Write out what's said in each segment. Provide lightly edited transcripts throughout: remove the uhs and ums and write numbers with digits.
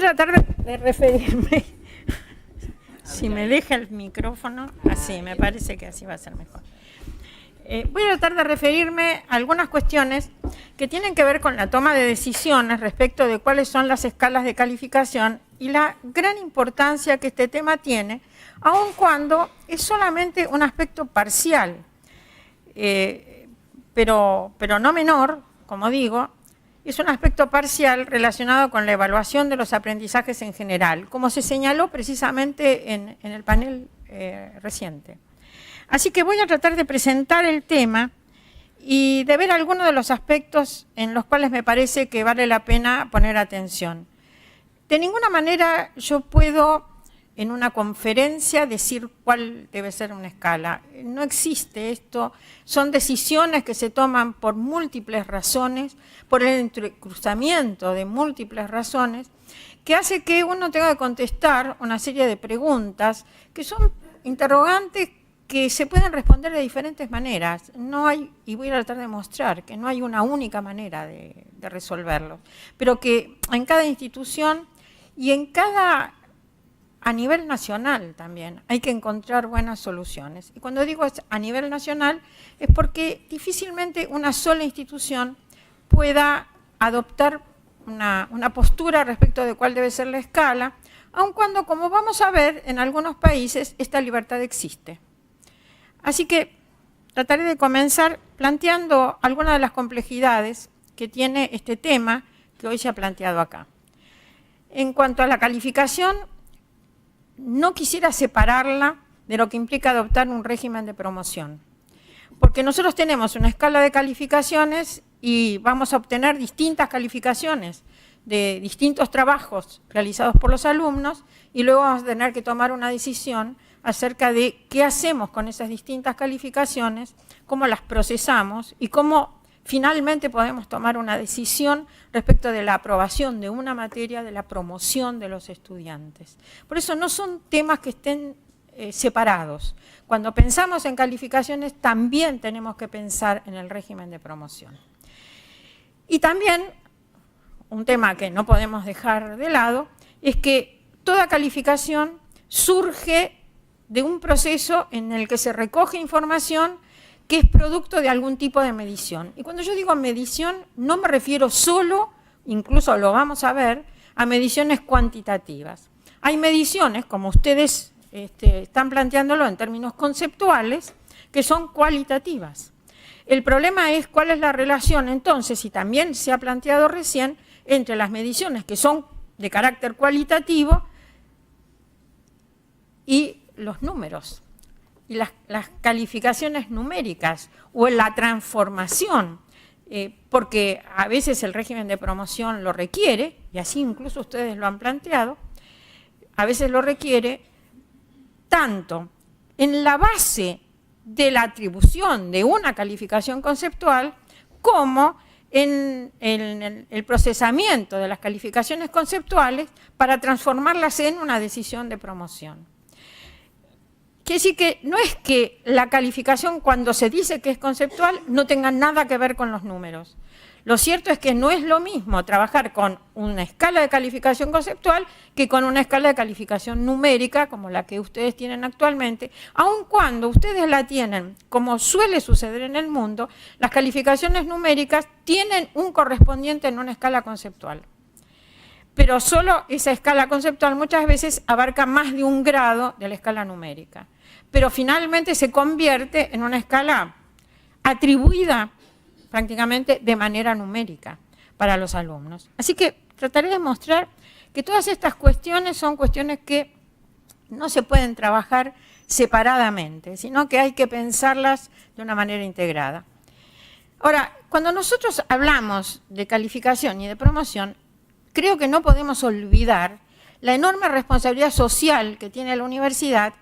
a tratar de referirme, si me deja el micrófono, así, me parece que así va a ser mejor. Voy a tratar de referirme a algunas cuestiones que tienen que ver con la toma de decisiones respecto de cuáles son las escalas de calificación y la gran importancia que este tema tiene, aun cuando es solamente un aspecto parcial, pero no menor, como digo, es un aspecto parcial relacionado con la evaluación de los aprendizajes en general, como se señaló precisamente en el panel reciente. Así que voy a tratar de presentar el tema y de ver algunos de los aspectos en los cuales me parece que vale la pena poner atención. De ninguna manera yo puedo en una conferencia decir cuál debe ser una escala. No existe esto, son decisiones que se toman por múltiples razones, por el entrecruzamiento de múltiples razones, que hace que uno tenga que contestar una serie de preguntas que son interrogantes que se pueden responder de diferentes maneras. No hay, y voy a tratar de mostrar que no hay una única manera de resolverlo, pero que en cada institución y a nivel nacional también hay que encontrar buenas soluciones. Y cuando digo a nivel nacional es porque difícilmente una sola institución pueda adoptar una postura respecto de cuál debe ser la escala, aun cuando, como vamos a ver, en algunos países esta libertad existe. Así que trataré de comenzar planteando algunas de las complejidades que tiene este tema que hoy se ha planteado acá. En cuanto a la calificación, no quisiera separarla de lo que implica adoptar un régimen de promoción, porque nosotros tenemos una escala de calificaciones y vamos a obtener distintas calificaciones de distintos trabajos realizados por los alumnos y luego vamos a tener que tomar una decisión acerca de qué hacemos con esas distintas calificaciones, cómo las procesamos y cómo finalmente podemos tomar una decisión respecto de la aprobación de una materia, de la promoción de los estudiantes. Por eso no son temas que estén separados. Cuando pensamos en calificaciones también tenemos que pensar en el régimen de promoción. Y también, un tema que no podemos dejar de lado, es que toda calificación surge de un proceso en el que se recoge información que es producto de algún tipo de medición. Y cuando yo digo medición, no me refiero solo, incluso lo vamos a ver, a mediciones cuantitativas. Hay mediciones, como ustedes están planteándolo en términos conceptuales, que son cualitativas. El problema es cuál es la relación, entonces, y también se ha planteado recién, entre las mediciones que son de carácter cualitativo y los números y las calificaciones numéricas o la transformación, porque a veces el régimen de promoción lo requiere, y así incluso ustedes lo han planteado, a veces lo requiere tanto en la base de la atribución de una calificación conceptual como en el procesamiento de las calificaciones conceptuales para transformarlas en una decisión de promoción. Quiere decir que no es que la calificación, cuando se dice que es conceptual, no tenga nada que ver con los números. Lo cierto es que no es lo mismo trabajar con una escala de calificación conceptual que con una escala de calificación numérica, como la que ustedes tienen actualmente, aun cuando ustedes la tienen, como suele suceder en el mundo, las calificaciones numéricas tienen un correspondiente en una escala conceptual. Pero solo esa escala conceptual muchas veces abarca más de un grado de la escala numérica. Pero finalmente se convierte en una escala atribuida prácticamente de manera numérica para los alumnos. Así que trataré de mostrar que todas estas cuestiones son cuestiones que no se pueden trabajar separadamente, sino que hay que pensarlas de una manera integrada. Ahora, cuando nosotros hablamos de calificación y de promoción, creo que no podemos olvidar la enorme responsabilidad social que tiene la universidad,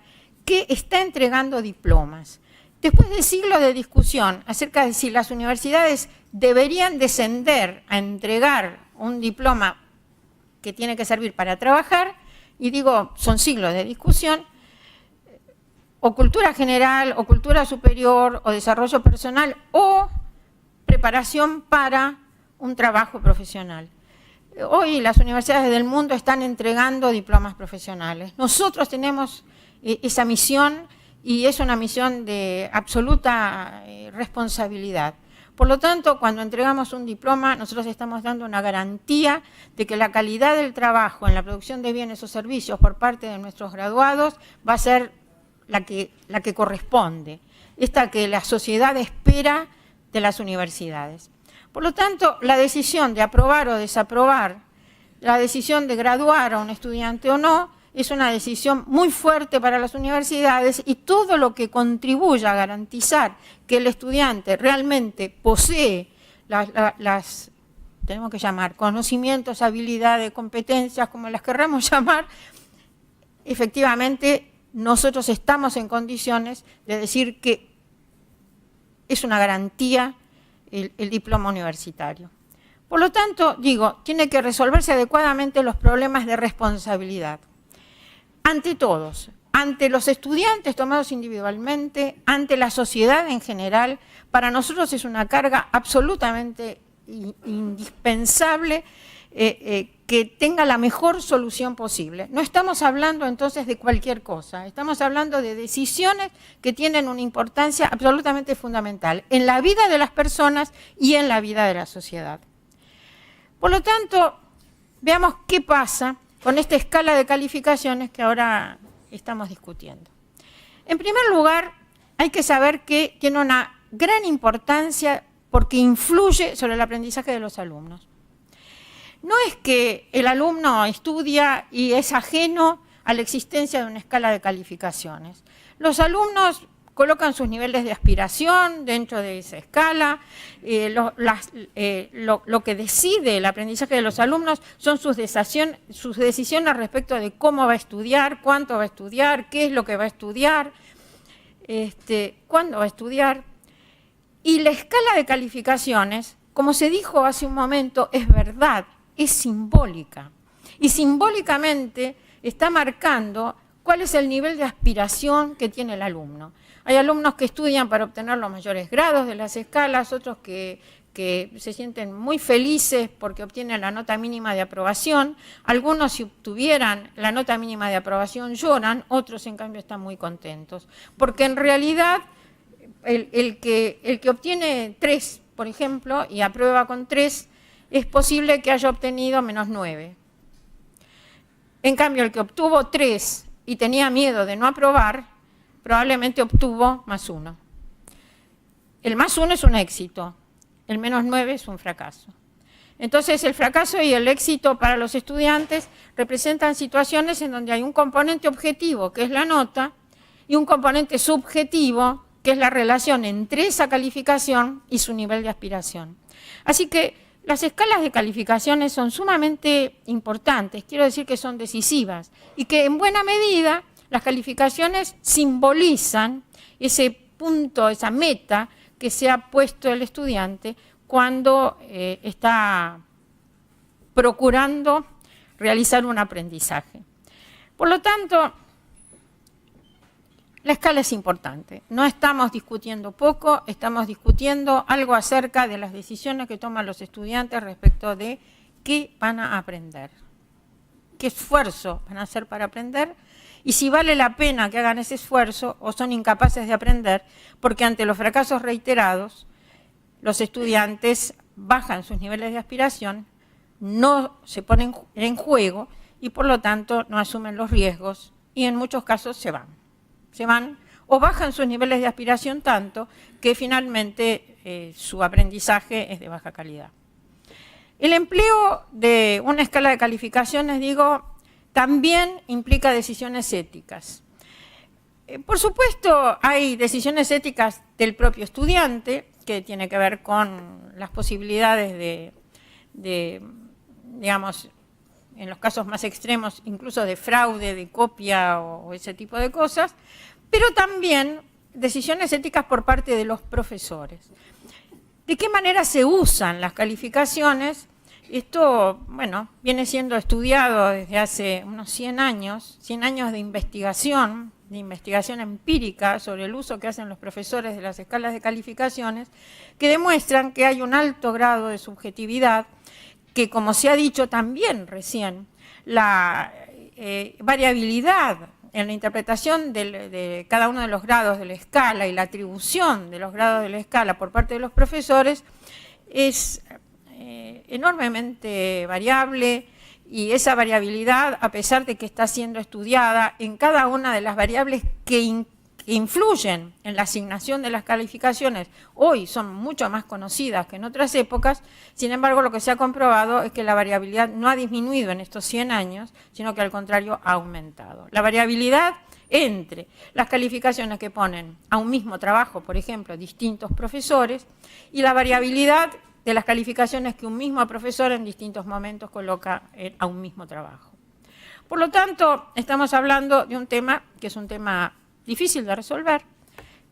que está entregando diplomas. Después de siglos de discusión acerca de si las universidades deberían descender a entregar un diploma que tiene que servir para trabajar, y digo, son siglos de discusión, o cultura general, o cultura superior, o desarrollo personal, o preparación para un trabajo profesional. Hoy las universidades del mundo están entregando diplomas profesionales. Nosotros tenemos esa misión y es una misión de absoluta responsabilidad. Por lo tanto, cuando entregamos un diploma, nosotros estamos dando una garantía de que la calidad del trabajo en la producción de bienes o servicios por parte de nuestros graduados va a ser la que corresponde, esta que la sociedad espera de las universidades. Por lo tanto, la decisión de aprobar o desaprobar, la decisión de graduar a un estudiante o no, es una decisión muy fuerte para las universidades y todo lo que contribuya a garantizar que el estudiante realmente posee las tenemos que llamar, conocimientos, habilidades, competencias, como las querramos llamar, efectivamente nosotros estamos en condiciones de decir que es una garantía el diploma universitario. Por lo tanto, digo, tiene que resolverse adecuadamente los problemas de responsabilidad. Ante todos, ante los estudiantes tomados individualmente, ante la sociedad en general, para nosotros es una carga absolutamente indispensable que tenga la mejor solución posible. No estamos hablando entonces de cualquier cosa, estamos hablando de decisiones que tienen una importancia absolutamente fundamental en la vida de las personas y en la vida de la sociedad. Por lo tanto, veamos qué pasa con esta escala de calificaciones que ahora estamos discutiendo. En primer lugar, hay que saber que tiene una gran importancia porque influye sobre el aprendizaje de los alumnos. No es que el alumno estudia y es ajeno a la existencia de una escala de calificaciones. Los alumnos colocan sus niveles de aspiración dentro de esa escala, lo que decide el aprendizaje de los alumnos son sus decisiones respecto de cómo va a estudiar, cuánto va a estudiar, qué es lo que va a estudiar, cuándo va a estudiar. Y la escala de calificaciones, como se dijo hace un momento, es verdad, es simbólica. Y simbólicamente está marcando cuál es el nivel de aspiración que tiene el alumno. Hay alumnos que estudian para obtener los mayores grados de las escalas, otros que se sienten muy felices porque obtienen la nota mínima de aprobación. Algunos, si obtuvieran la nota mínima de aprobación, lloran, otros, en cambio, están muy contentos. Porque en realidad, el que obtiene 3, por ejemplo, y aprueba con 3, es posible que haya obtenido -9. En cambio, el que obtuvo 3 y tenía miedo de no aprobar, probablemente obtuvo +1. El +1 es un éxito, el -9 es un fracaso. Entonces, el fracaso y el éxito para los estudiantes representan situaciones en donde hay un componente objetivo, que es la nota, y un componente subjetivo, que es la relación entre esa calificación y su nivel de aspiración. Así que las escalas de calificaciones son sumamente importantes, quiero decir que son decisivas, y que en buena medida las calificaciones simbolizan ese punto, esa meta que se ha puesto el estudiante cuando está procurando realizar un aprendizaje. Por lo tanto, la escala es importante. No estamos discutiendo poco, estamos discutiendo algo acerca de las decisiones que toman los estudiantes respecto de qué van a aprender, qué esfuerzo van a hacer para aprender, y si vale la pena que hagan ese esfuerzo o son incapaces de aprender, porque ante los fracasos reiterados, los estudiantes bajan sus niveles de aspiración, no se ponen en juego y por lo tanto no asumen los riesgos y en muchos casos se van o bajan sus niveles de aspiración tanto que finalmente su aprendizaje es de baja calidad. El empleo de una escala de calificaciones, digo, también implica decisiones éticas. Por supuesto, hay decisiones éticas del propio estudiante, que tiene que ver con las posibilidades de, digamos, en los casos más extremos, incluso de fraude, de copia o ese tipo de cosas, pero también decisiones éticas por parte de los profesores. ¿De qué manera se usan las calificaciones? Esto, bueno, viene siendo estudiado desde hace unos 100 años de investigación empírica sobre el uso que hacen los profesores de las escalas de calificaciones, que demuestran que hay un alto grado de subjetividad, que, como se ha dicho también recién, la variabilidad en la interpretación de cada uno de los grados de la escala y la atribución de los grados de la escala por parte de los profesores es enormemente variable, y esa variabilidad, a pesar de que está siendo estudiada en cada una de las variables que influyen en la asignación de las calificaciones, hoy son mucho más conocidas que en otras épocas. Sin embargo, lo que se ha comprobado es que la variabilidad no ha disminuido en estos 100 años, sino que al contrario ha aumentado. La variabilidad entre las calificaciones que ponen a un mismo trabajo, por ejemplo, distintos profesores, y la variabilidad de las calificaciones que un mismo profesor en distintos momentos coloca a un mismo trabajo. Por lo tanto, estamos hablando de un tema que es un tema difícil de resolver,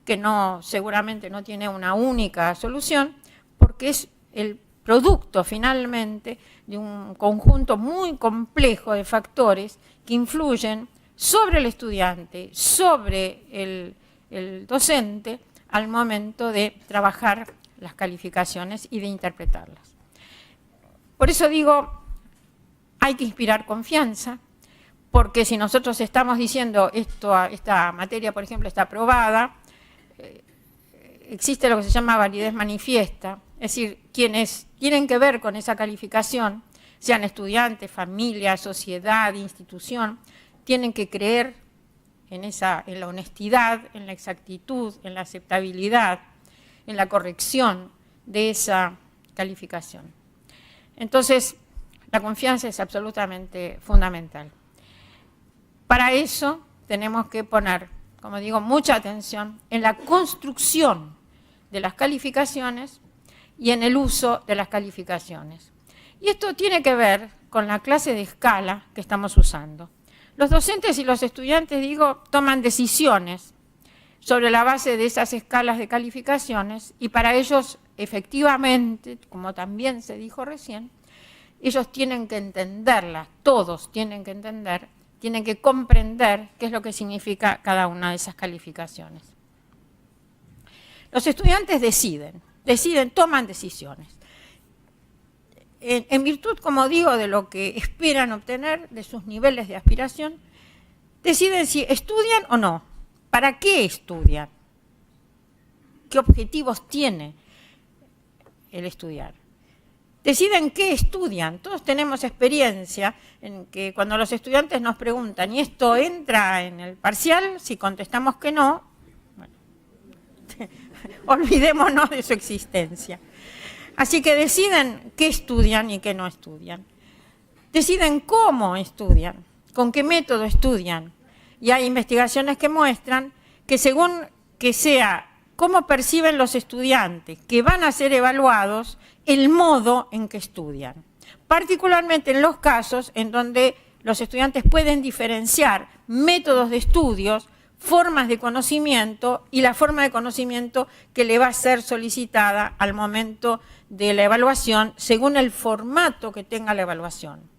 que seguramente no tiene una única solución, porque es el producto finalmente de un conjunto muy complejo de factores que influyen sobre el estudiante, sobre el docente, al momento de trabajar las calificaciones y de interpretarlas. Por eso digo, hay que inspirar confianza, porque si nosotros estamos diciendo esta materia, por ejemplo, está aprobada, existe lo que se llama validez manifiesta, es decir, quienes tienen que ver con esa calificación, sean estudiantes, familia, sociedad, institución, tienen que creer en la honestidad, en la exactitud, en la aceptabilidad, en la corrección de esa calificación. Entonces, la confianza es absolutamente fundamental. Para eso tenemos que poner, como digo, mucha atención en la construcción de las calificaciones y en el uso de las calificaciones. Y esto tiene que ver con la clase de escala que estamos usando. Los docentes y los estudiantes, toman decisiones sobre la base de esas escalas de calificaciones, y para ellos, efectivamente, como también se dijo recién, ellos tienen que entenderlas, todos tienen que entender, tienen que comprender qué es lo que significa cada una de esas calificaciones. Los estudiantes deciden, toman decisiones. En virtud, como digo, de lo que esperan obtener, de sus niveles de aspiración, deciden si estudian o no. ¿Para qué estudian? ¿Qué objetivos tiene el estudiar? Deciden qué estudian. Todos tenemos experiencia en que cuando los estudiantes nos preguntan, ¿y esto entra en el parcial? Si contestamos que no, bueno, olvidémonos de su existencia. Así que deciden qué estudian y qué no estudian. Deciden cómo estudian, con qué método estudian. Y hay investigaciones que muestran que según que sea cómo perciben los estudiantes que van a ser evaluados, el modo en que estudian. Particularmente en los casos en donde los estudiantes pueden diferenciar métodos de estudios, formas de conocimiento y la forma de conocimiento que le va a ser solicitada al momento de la evaluación según el formato que tenga la evaluación.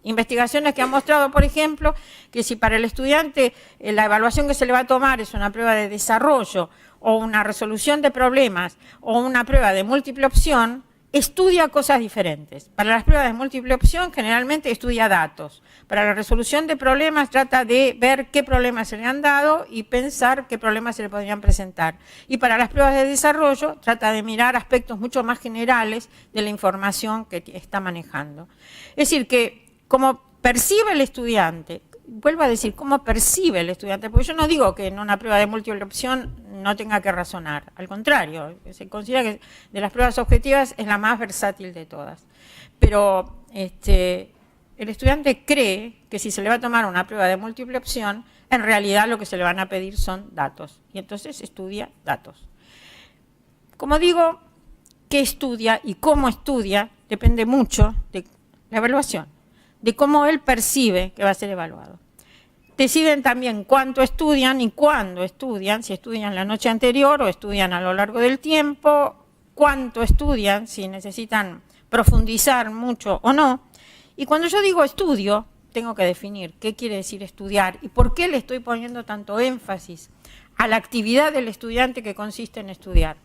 Investigaciones que han mostrado, por ejemplo, que si para el estudiante la evaluación que se le va a tomar es una prueba de desarrollo o una resolución de problemas o una prueba de múltiple opción, estudia cosas diferentes. Para las pruebas de múltiple opción generalmente estudia datos. Para la resolución de problemas trata de ver qué problemas se le han dado y pensar qué problemas se le podrían presentar. Y para las pruebas de desarrollo trata de mirar aspectos mucho más generales de la información que está manejando. Es decir, que como percibe el estudiante, vuelvo a decir, cómo percibe el estudiante, porque yo no digo que en una prueba de múltiple opción no tenga que razonar, al contrario, se considera que de las pruebas objetivas es la más versátil de todas. Pero el estudiante cree que si se le va a tomar una prueba de múltiple opción, en realidad lo que se le van a pedir son datos, y entonces estudia datos. Como digo, qué estudia y cómo estudia depende mucho de la evaluación, de cómo él percibe que va a ser evaluado. Deciden también cuánto estudian y cuándo estudian, si estudian la noche anterior o estudian a lo largo del tiempo, cuánto estudian, si necesitan profundizar mucho o no. Y cuando yo digo estudio, tengo que definir qué quiere decir estudiar y por qué le estoy poniendo tanto énfasis a la actividad del estudiante que consiste en estudiar.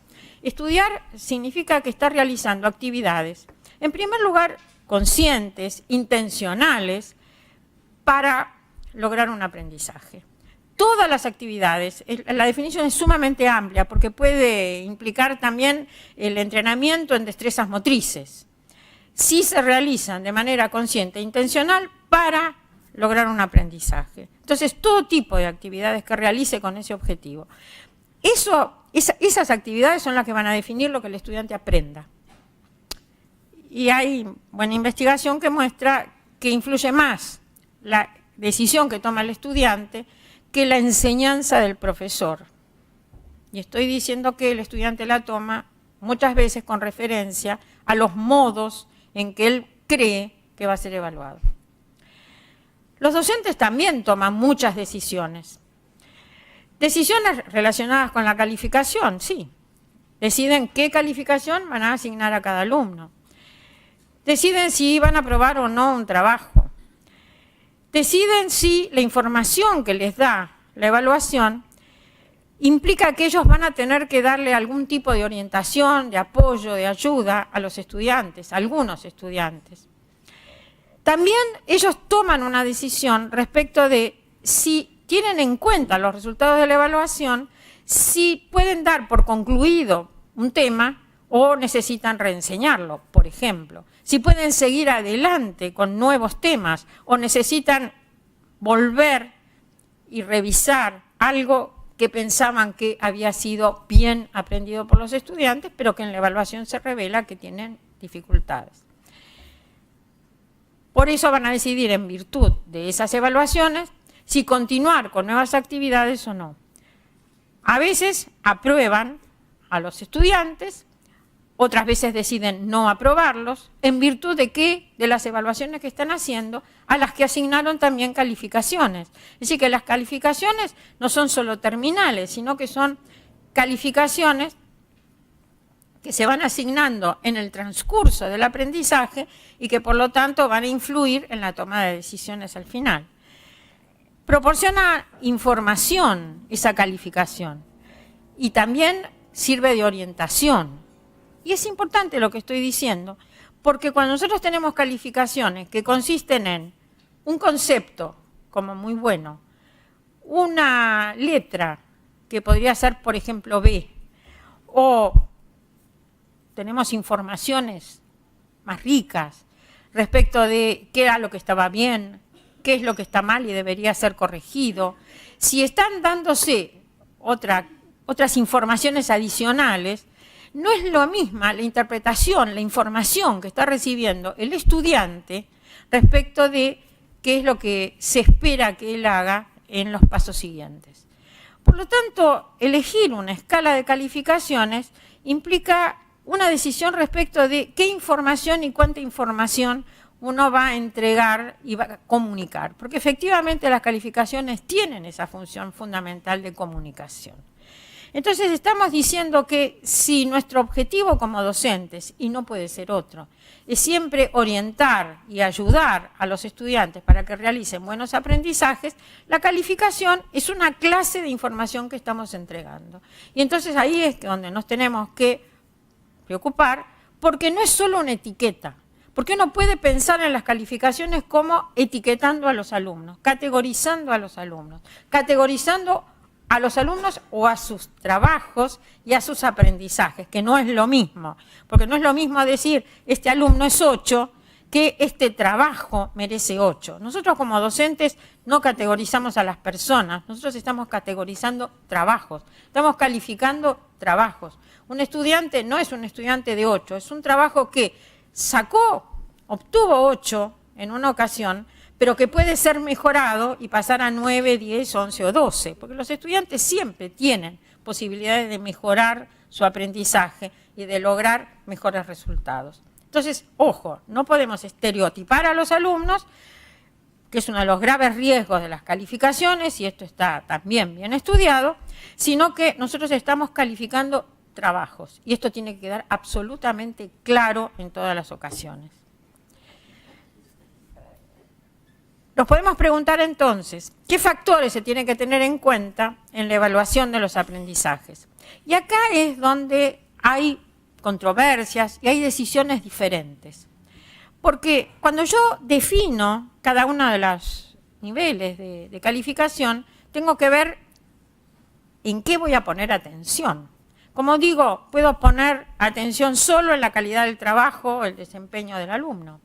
Estudiar significa que está realizando actividades. En primer lugar, conscientes, intencionales, para lograr un aprendizaje. Todas las actividades, la definición es sumamente amplia porque puede implicar también el entrenamiento en destrezas motrices, si se realizan de manera consciente e intencional para lograr un aprendizaje. Entonces, todo tipo de actividades que realice con ese objetivo. Esas actividades son las que van a definir lo que el estudiante aprenda. Y hay buena investigación que muestra que influye más la decisión que toma el estudiante que la enseñanza del profesor. Y estoy diciendo que el estudiante la toma muchas veces con referencia a los modos en que él cree que va a ser evaluado. Los docentes también toman muchas decisiones. Decisiones relacionadas con la calificación, sí. Deciden qué calificación van a asignar a cada alumno. Deciden si van a aprobar o no un trabajo. Deciden si la información que les da la evaluación implica que ellos van a tener que darle algún tipo de orientación, de apoyo, de ayuda a los estudiantes, a algunos estudiantes. También ellos toman una decisión respecto de si tienen en cuenta los resultados de la evaluación, si pueden dar por concluido un tema o necesitan reenseñarlo, por ejemplo. Si pueden seguir adelante con nuevos temas o necesitan volver y revisar algo que pensaban que había sido bien aprendido por los estudiantes, pero que en la evaluación se revela que tienen dificultades. Por eso van a decidir en virtud de esas evaluaciones si continuar con nuevas actividades o no. A veces aprueban a los estudiantes, otras veces deciden no aprobarlos, en virtud de qué, de las evaluaciones que están haciendo, a las que asignaron también calificaciones. Es decir, que las calificaciones no son solo terminales, sino que son calificaciones que se van asignando en el transcurso del aprendizaje y que por lo tanto van a influir en la toma de decisiones al final. Proporciona información esa calificación y también sirve de orientación. Y es importante lo que estoy diciendo, porque cuando nosotros tenemos calificaciones que consisten en un concepto como muy bueno, una letra que podría ser, por ejemplo, B, o tenemos informaciones más ricas respecto de qué era lo que estaba bien, qué es lo que está mal y debería ser corregido, si están dándose otras informaciones adicionales, no es lo misma la interpretación, la información que está recibiendo el estudiante respecto de qué es lo que se espera que él haga en los pasos siguientes. Por lo tanto, elegir una escala de calificaciones implica una decisión respecto de qué información y cuánta información uno va a entregar y va a comunicar, porque efectivamente las calificaciones tienen esa función fundamental de comunicación. Entonces estamos diciendo que si nuestro objetivo como docentes, y no puede ser otro, es siempre orientar y ayudar a los estudiantes para que realicen buenos aprendizajes, la calificación es una clase de información que estamos entregando. Y entonces ahí es donde nos tenemos que preocupar, porque no es solo una etiqueta, porque uno puede pensar en las calificaciones como etiquetando a los alumnos, categorizando a los alumnos, categorizando a los alumnos o a sus trabajos y a sus aprendizajes, que no es lo mismo, porque no es lo mismo decir este alumno es 8 que este trabajo merece 8. Nosotros como docentes no categorizamos a las personas, nosotros estamos categorizando trabajos, estamos calificando trabajos. Un estudiante no es un estudiante de 8, es un trabajo que obtuvo 8 en una ocasión, pero que puede ser mejorado y pasar a 9, 10, 11 o 12, porque los estudiantes siempre tienen posibilidades de mejorar su aprendizaje y de lograr mejores resultados. Entonces, ojo, no podemos estereotipar a los alumnos, que es uno de los graves riesgos de las calificaciones, y esto está también bien estudiado, sino que nosotros estamos calificando trabajos, y esto tiene que quedar absolutamente claro en todas las ocasiones. Nos podemos preguntar entonces, ¿qué factores se tienen que tener en cuenta en la evaluación de los aprendizajes? Y acá es donde hay controversias y hay decisiones diferentes. Porque cuando yo defino cada uno de los niveles de calificación, tengo que ver en qué voy a poner atención. Como digo, puedo poner atención solo en la calidad del trabajo, el desempeño del alumno.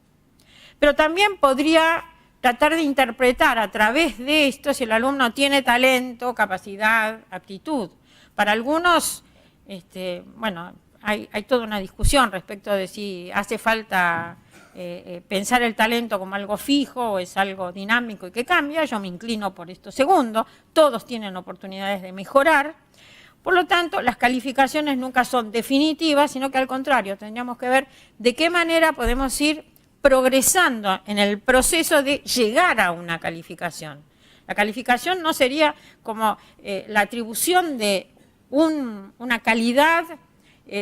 Pero también podría tratar de interpretar a través de esto si el alumno tiene talento, capacidad, aptitud. Para algunos, bueno, hay toda una discusión respecto de si hace falta pensar el talento como algo fijo o es algo dinámico y que cambia. Yo me inclino por esto segundo. Todos tienen oportunidades de mejorar. Por lo tanto, las calificaciones nunca son definitivas, sino que al contrario, tendríamos que ver de qué manera podemos ir progresando en el proceso de llegar a una calificación. La calificación no sería como la atribución de una calidad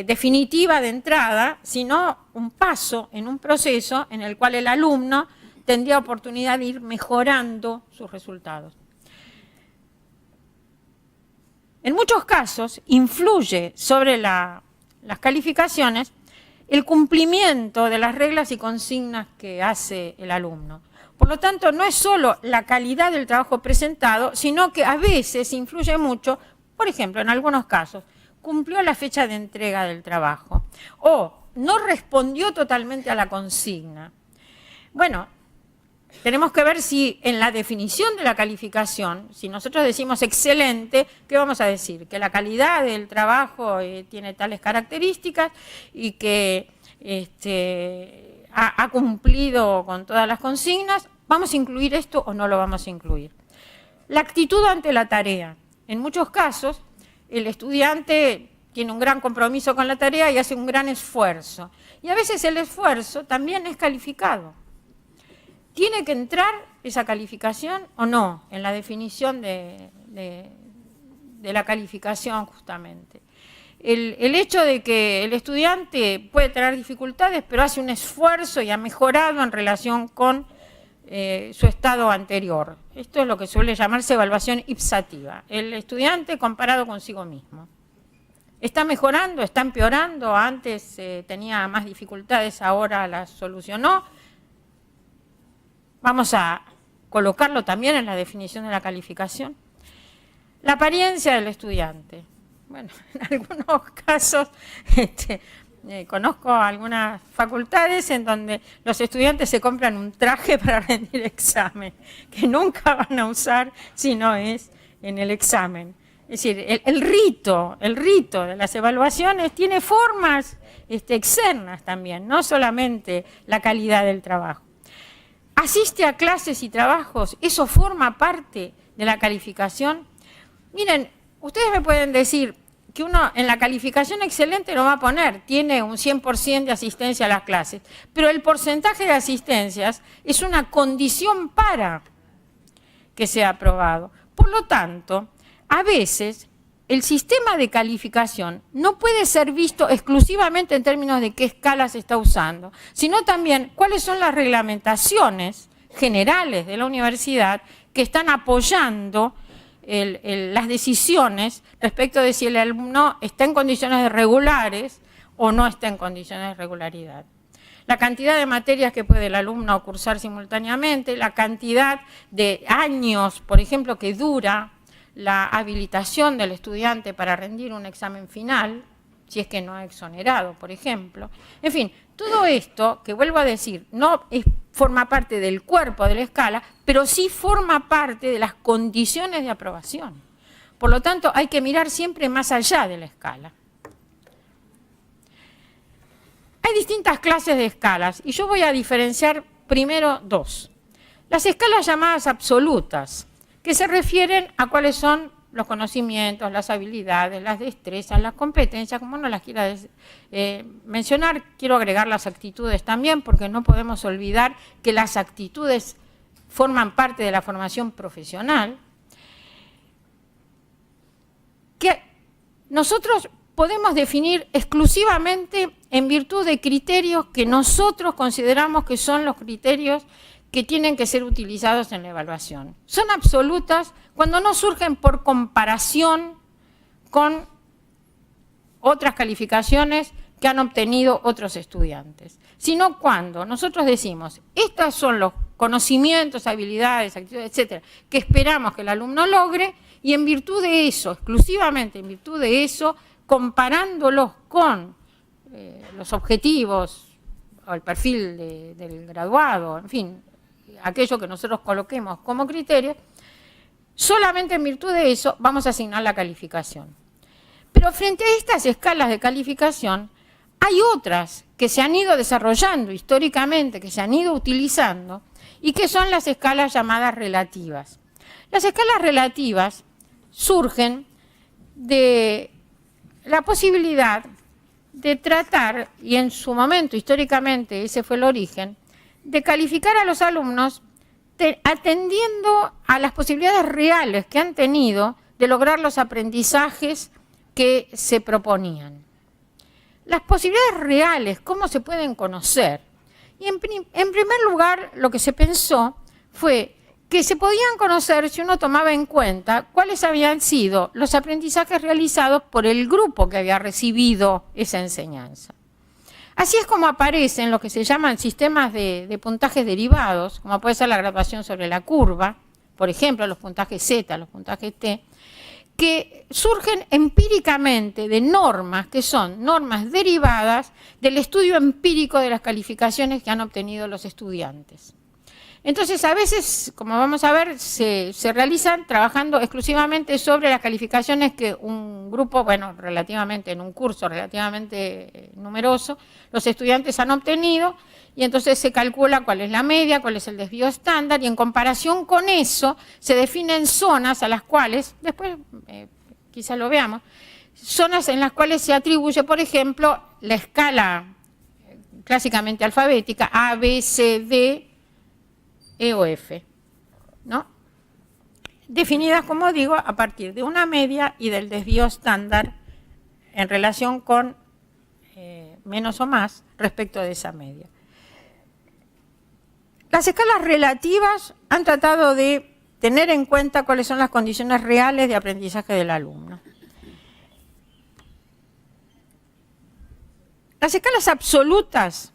definitiva de entrada, sino un paso en un proceso en el cual el alumno tendría oportunidad de ir mejorando sus resultados. En muchos casos influye sobre las calificaciones el cumplimiento de las reglas y consignas que hace el alumno. Por lo tanto, no es solo la calidad del trabajo presentado, sino que a veces influye mucho, por ejemplo, en algunos casos, cumplió la fecha de entrega del trabajo o no respondió totalmente a la consigna. Bueno, tenemos que ver si en la definición de la calificación, si nosotros decimos excelente, ¿qué vamos a decir? Que la calidad del trabajo tiene tales características y que ha cumplido con todas las consignas. ¿Vamos a incluir esto o no lo vamos a incluir? La actitud ante la tarea. En muchos casos, el estudiante tiene un gran compromiso con la tarea y hace un gran esfuerzo. Y a veces el esfuerzo también es calificado. ¿Tiene que entrar esa calificación o no en la definición de la calificación justamente? El hecho de que el estudiante puede tener dificultades, pero hace un esfuerzo y ha mejorado en relación con su estado anterior. Esto es lo que suele llamarse evaluación ipsativa. El estudiante comparado consigo mismo. ¿Está mejorando? ¿Está empeorando? Antes tenía más dificultades, ahora las solucionó. Vamos a colocarlo también en la definición de la calificación. La apariencia del estudiante. Bueno, en algunos casos conozco algunas facultades en donde los estudiantes se compran un traje para rendir examen, que nunca van a usar si no es en el examen. Es decir, el rito de las evaluaciones tiene formas externas también, no solamente la calidad del trabajo. ¿Asiste a clases y trabajos? ¿Eso forma parte de la calificación? Miren, ustedes me pueden decir que uno en la calificación excelente no va a poner, tiene un 100% de asistencia a las clases, pero el porcentaje de asistencias es una condición para que sea aprobado. Por lo tanto, a veces el sistema de calificación no puede ser visto exclusivamente en términos de qué escala se está usando, sino también cuáles son las reglamentaciones generales de la universidad que están apoyando las decisiones respecto de si el alumno está en condiciones regulares o no está en condiciones de regularidad. La cantidad de materias que puede el alumno cursar simultáneamente, la cantidad de años, por ejemplo, que dura la habilitación del estudiante para rendir un examen final, si es que no ha exonerado, por ejemplo. En fin, todo esto, que vuelvo a decir, no forma parte del cuerpo de la escala, pero sí forma parte de las condiciones de aprobación. Por lo tanto, hay que mirar siempre más allá de la escala. Hay distintas clases de escalas, y yo voy a diferenciar primero dos. Las escalas llamadas absolutas, que se refieren a cuáles son los conocimientos, las habilidades, las destrezas, las competencias, como no las quiera mencionar. Quiero agregar las actitudes también, porque no podemos olvidar que las actitudes forman parte de la formación profesional, que nosotros podemos definir exclusivamente en virtud de criterios que nosotros consideramos que son los criterios que tienen que ser utilizados en la evaluación. Son absolutas cuando no surgen por comparación con otras calificaciones que han obtenido otros estudiantes, sino cuando nosotros decimos, estos son los conocimientos, habilidades, actitudes, etcétera, que esperamos que el alumno logre, y en virtud de eso, exclusivamente en virtud de eso, comparándolos con los objetivos o el perfil del graduado, en fin, aquello que nosotros coloquemos como criterio, solamente en virtud de eso vamos a asignar la calificación. Pero frente a estas escalas de calificación, hay otras que se han ido desarrollando históricamente, que se han ido utilizando, y que son las escalas llamadas relativas. Las escalas relativas surgen de la posibilidad de tratar, y en su momento históricamente ese fue el origen, de calificar a los alumnos atendiendo a las posibilidades reales que han tenido de lograr los aprendizajes que se proponían. Las posibilidades reales, ¿cómo se pueden conocer? Y en primer lugar, lo que se pensó fue que se podían conocer si uno tomaba en cuenta cuáles habían sido los aprendizajes realizados por el grupo que había recibido esa enseñanza. Así es como aparecen lo que se llaman sistemas de puntajes derivados, como puede ser la graduación sobre la curva, por ejemplo, los puntajes Z, los puntajes T, que surgen empíricamente de normas que son normas derivadas del estudio empírico de las calificaciones que han obtenido los estudiantes. Entonces, a veces, como vamos a ver, se realizan trabajando exclusivamente sobre las calificaciones que un grupo, bueno, relativamente, en un curso relativamente numeroso, los estudiantes han obtenido, y entonces se calcula cuál es la media, cuál es el desvío estándar, y en comparación con eso se definen zonas a las cuales, después quizás lo veamos, zonas en las cuales se atribuye, por ejemplo, la escala clásicamente alfabética A, B, C, D, E o F, ¿no? Definidas, como digo, a partir de una media y del desvío estándar en relación con menos o más respecto de esa media. Las escalas relativas han tratado de tener en cuenta cuáles son las condiciones reales de aprendizaje del alumno. Las escalas absolutas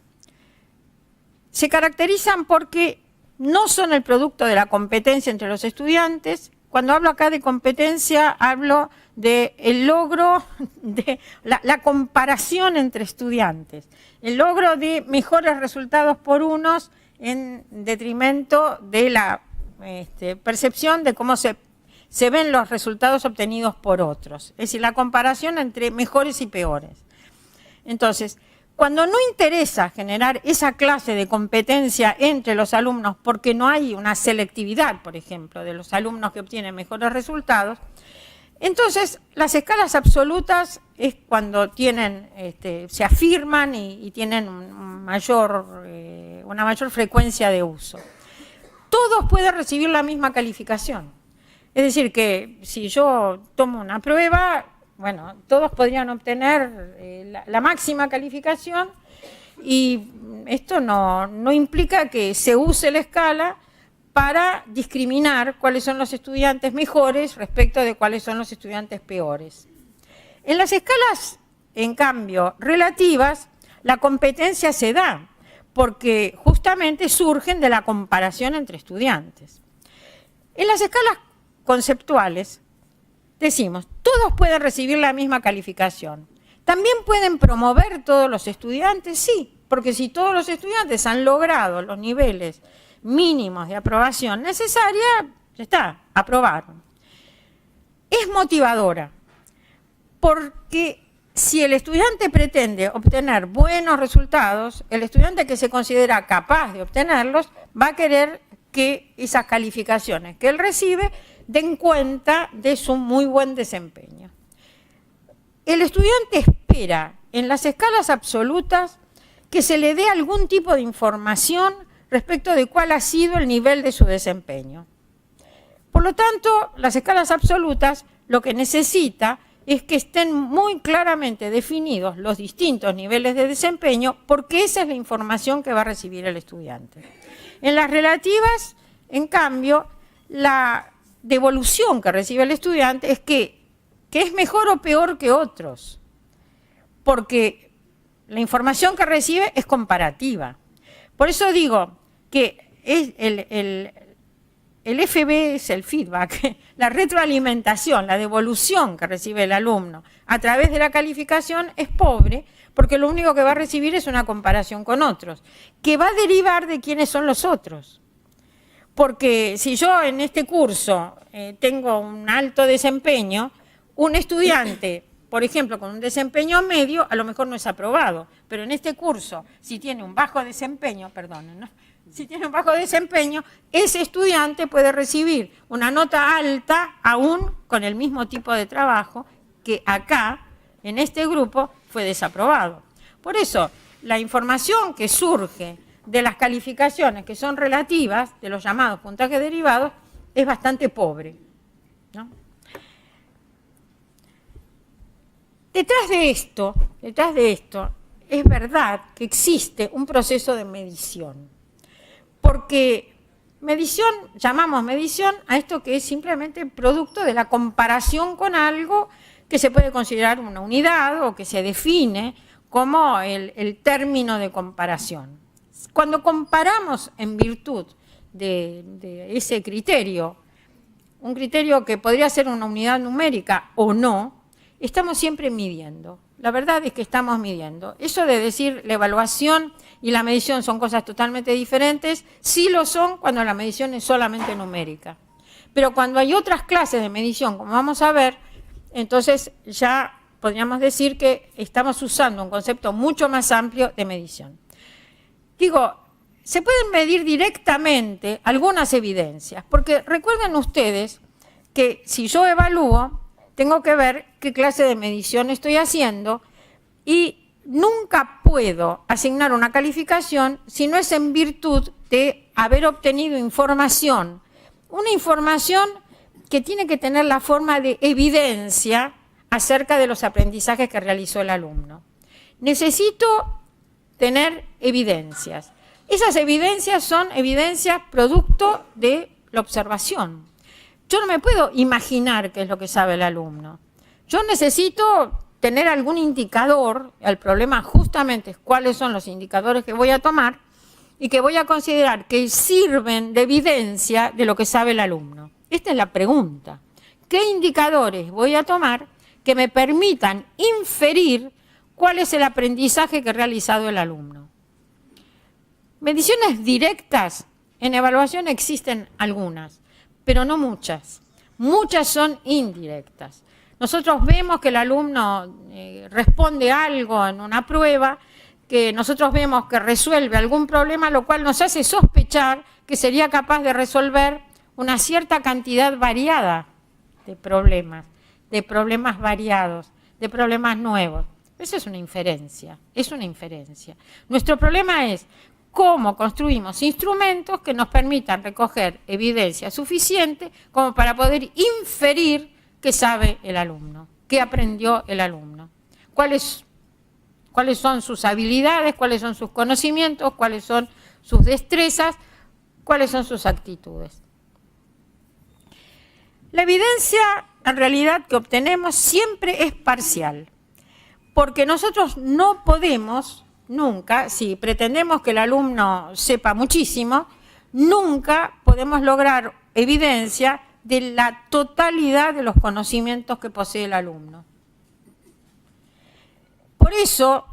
se caracterizan porque no son el producto de la competencia entre los estudiantes. Cuando hablo acá de competencia, hablo del logro de la comparación entre estudiantes, el logro de mejores resultados por unos en detrimento de la percepción de cómo se ven los resultados obtenidos por otros. Es decir, la comparación entre mejores y peores. Entonces, cuando no interesa generar esa clase de competencia entre los alumnos porque no hay una selectividad, por ejemplo, de los alumnos que obtienen mejores resultados, entonces las escalas absolutas es cuando tienen, se afirman y tienen una mayor frecuencia de uso. Todos pueden recibir la misma calificación. Es decir, que si yo tomo una prueba, bueno, todos podrían obtener la máxima calificación, y esto no implica que se use la escala para discriminar cuáles son los estudiantes mejores respecto de cuáles son los estudiantes peores. En las escalas, en cambio, relativas, la competencia se da porque justamente surgen de la comparación entre estudiantes. En las escalas conceptuales, decimos, todos pueden recibir la misma calificación. ¿También pueden promover todos los estudiantes? Sí, porque si todos los estudiantes han logrado los niveles mínimos de aprobación necesaria, ya está, aprobaron. Es motivadora, porque si el estudiante pretende obtener buenos resultados, el estudiante que se considera capaz de obtenerlos va a querer que esas calificaciones que él recibe den cuenta de su muy buen desempeño. El estudiante espera en las escalas absolutas que se le dé algún tipo de información respecto de cuál ha sido el nivel de su desempeño. Por lo tanto, las escalas absolutas lo que necesita es que estén muy claramente definidos los distintos niveles de desempeño, porque esa es la información que va a recibir el estudiante. En las relativas, en cambio, la devolución que recibe el estudiante es que es mejor o peor que otros, porque la información que recibe es comparativa. Por eso digo que es el FB es el feedback, la retroalimentación, la devolución que recibe el alumno a través de la calificación es pobre, porque lo único que va a recibir es una comparación con otros, que va a derivar de quiénes son los otros. Porque si yo en este curso tengo un alto desempeño, un estudiante, por ejemplo, con un desempeño medio, a lo mejor no es aprobado, pero en este curso, si tiene un bajo desempeño, perdonen, ¿no? Si tiene un bajo desempeño, ese estudiante puede recibir una nota alta aún con el mismo tipo de trabajo que acá, en este grupo, fue desaprobado. Por eso, la información que surge de las calificaciones que son relativas, de los llamados puntajes derivados, es bastante pobre, ¿no? Detrás de esto, es verdad que existe un proceso de medición. Porque llamamos medición a esto que es simplemente producto de la comparación con algo que se puede considerar una unidad o que se define como el término de comparación. Cuando comparamos en virtud de ese criterio, un criterio que podría ser una unidad numérica o no, estamos siempre midiendo. La verdad es que estamos midiendo. Eso de decir la evaluación y la medición son cosas totalmente diferentes, sí lo son cuando la medición es solamente numérica. Pero cuando hay otras clases de medición, como vamos a ver, entonces ya podríamos decir que estamos usando un concepto mucho más amplio de medición. Digo, se pueden medir directamente algunas evidencias, porque recuerden ustedes que si yo evalúo, tengo que ver qué clase de medición estoy haciendo y nunca puedo asignar una calificación si no es en virtud de haber obtenido información. Una información que tiene que tener la forma de evidencia acerca de los aprendizajes que realizó el alumno. Necesito tener evidencias. Esas evidencias son evidencias producto de la observación. Yo no me puedo imaginar qué es lo que sabe el alumno. Yo necesito tener algún indicador. El problema justamente es cuáles son los indicadores que voy a tomar y que voy a considerar que sirven de evidencia de lo que sabe el alumno. Esta es la pregunta. ¿Qué indicadores voy a tomar que me permitan inferir cuál es el aprendizaje que ha realizado el alumno? Mediciones directas en evaluación existen algunas, pero no muchas. Muchas son indirectas. Nosotros vemos que el alumno responde algo en una prueba, que nosotros vemos que resuelve algún problema, lo cual nos hace sospechar que sería capaz de resolver una cierta cantidad variada de problemas variados, de problemas nuevos. Eso es una inferencia, Nuestro problema es cómo construimos instrumentos que nos permitan recoger evidencia suficiente como para poder inferir qué sabe el alumno, qué aprendió el alumno, cuáles son sus habilidades, cuáles son sus conocimientos, cuáles son sus destrezas, cuáles son sus actitudes. La evidencia, en realidad, que obtenemos siempre es parcial, porque nosotros no podemos nunca, si pretendemos que el alumno sepa muchísimo, nunca podemos lograr evidencia de la totalidad de los conocimientos que posee el alumno. Por eso,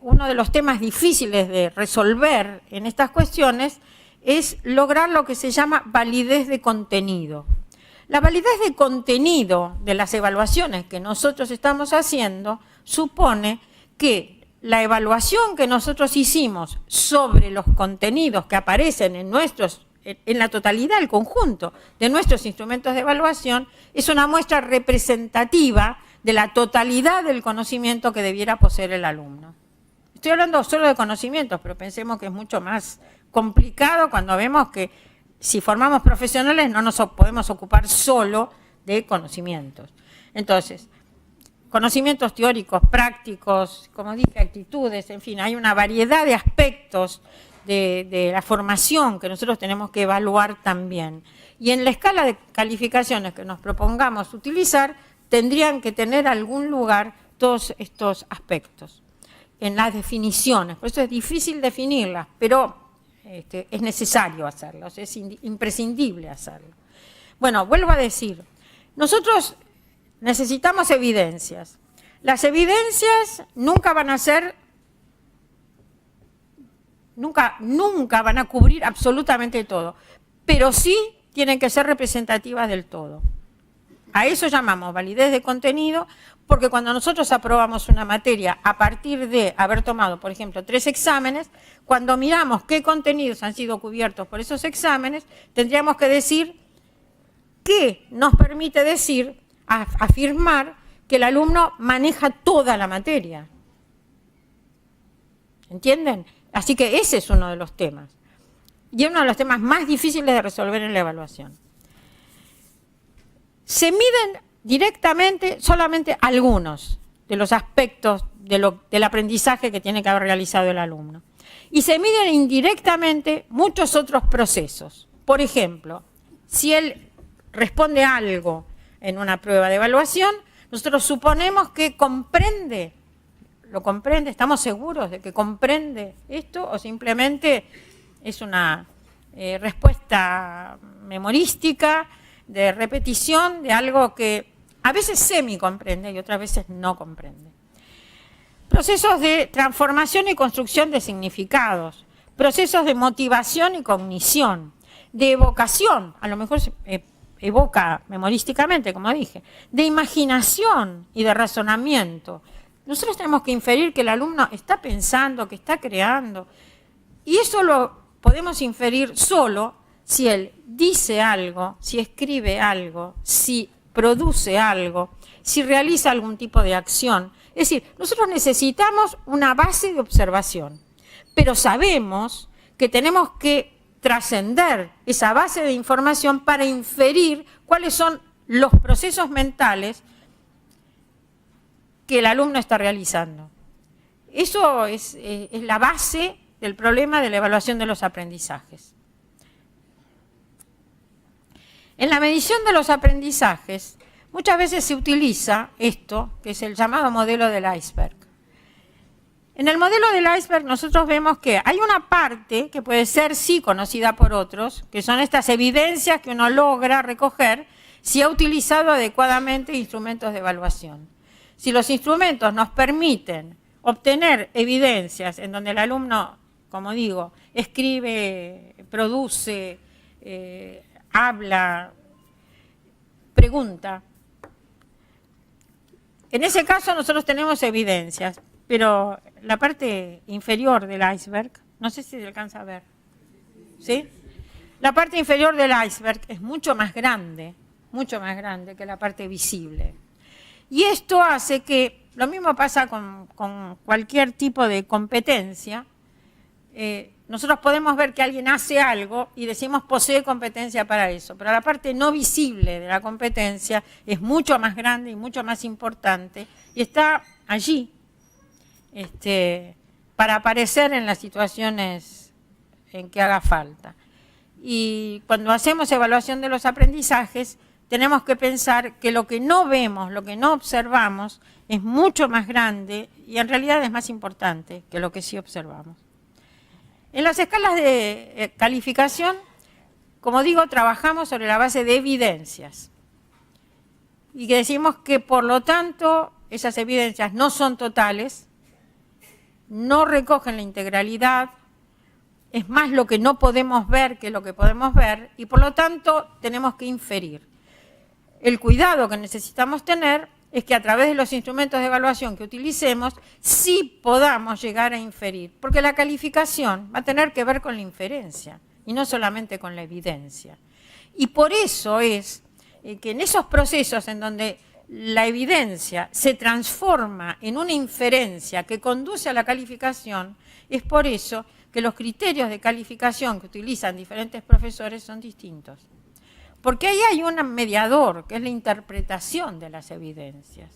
uno de los temas difíciles de resolver en estas cuestiones es lograr lo que se llama validez de contenido. La validez de contenido de las evaluaciones que nosotros estamos haciendo supone que la evaluación que nosotros hicimos sobre los contenidos que aparecen en la totalidad, el conjunto de nuestros instrumentos de evaluación, es una muestra representativa de la totalidad del conocimiento que debiera poseer el alumno. Estoy hablando solo de conocimientos, pero pensemos que es mucho más complicado cuando vemos que si formamos profesionales no nos podemos ocupar solo de conocimientos. Entonces, conocimientos teóricos, prácticos, como dije, actitudes, en fin, hay una variedad de aspectos de la formación que nosotros tenemos que evaluar también. Y en la escala de calificaciones que nos propongamos utilizar, tendrían que tener algún lugar todos estos aspectos. en las definiciones, por eso es difícil definirlas, pero es necesario hacerlo, o sea, es imprescindible hacerlo. Bueno, vuelvo a decir, nosotros necesitamos evidencias. Las evidencias nunca van a ser, nunca van a cubrir absolutamente todo, pero sí tienen que ser representativas del todo. A eso llamamos validez de contenido, porque cuando nosotros aprobamos una materia a partir de haber tomado, por ejemplo, 3 exámenes, cuando miramos qué contenidos han sido cubiertos por esos exámenes, tendríamos que decir qué nos permite decir, afirmar que el alumno maneja toda la materia. ¿Entienden? Así que ese es uno de los temas. Y uno de los temas más difíciles de resolver en la evaluación. Se miden directamente solamente algunos de los aspectos del aprendizaje que tiene que haber realizado el alumno. Y se miden indirectamente muchos otros procesos. Por ejemplo, si él responde algo en una prueba de evaluación, nosotros suponemos que comprende, lo comprende, estamos seguros de que comprende esto o simplemente es una respuesta memorística, de repetición de algo que a veces semi-comprende y otras veces no comprende. Procesos de transformación y construcción de significados, procesos de motivación y cognición, de evocación, a lo mejor se evoca memorísticamente, como dije, de imaginación y de razonamiento. Nosotros tenemos que inferir que el alumno está pensando, que está creando, y eso lo podemos inferir solo si él dice algo, si escribe algo, si produce algo, si realiza algún tipo de acción. Es decir, nosotros necesitamos una base de observación, pero sabemos que tenemos que trascender esa base de información para inferir cuáles son los procesos mentales que el alumno está realizando. Eso es la base del problema de la evaluación de los aprendizajes. En la medición de los aprendizajes, muchas veces se utiliza esto, que es el llamado modelo del iceberg. En el modelo del iceberg nosotros vemos que hay una parte que puede ser sí conocida por otros, que son estas evidencias que uno logra recoger si ha utilizado adecuadamente instrumentos de evaluación. Si los instrumentos nos permiten obtener evidencias en donde el alumno, como digo, escribe, produce, habla, pregunta. En ese caso nosotros tenemos evidencias, pero la parte inferior del iceberg, no sé si se alcanza a ver, ¿sí? La parte inferior del iceberg es mucho más grande que la parte visible. Y esto hace que, lo mismo pasa con cualquier tipo de competencia, nosotros podemos ver que alguien hace algo y decimos posee competencia para eso, pero la parte no visible de la competencia es mucho más grande y mucho más importante y está allí para aparecer en las situaciones en que haga falta. Y cuando hacemos evaluación de los aprendizajes, tenemos que pensar que lo que no vemos, lo que no observamos, es mucho más grande y en realidad es más importante que lo que sí observamos. En las escalas de calificación, como digo, trabajamos sobre la base de evidencias. Y que decimos que, por lo tanto, esas evidencias no son totales, no recogen la integralidad, es más lo que no podemos ver que lo que podemos ver, y por lo tanto tenemos que inferir. El cuidado que necesitamos tener es que a través de los instrumentos de evaluación que utilicemos, sí podamos llegar a inferir, porque la calificación va a tener que ver con la inferencia y no solamente con la evidencia. Y por eso es que en esos procesos en donde la evidencia se transforma en una inferencia que conduce a la calificación, es por eso que los criterios de calificación que utilizan diferentes profesores son distintos. Porque ahí hay un mediador, que es la interpretación de las evidencias.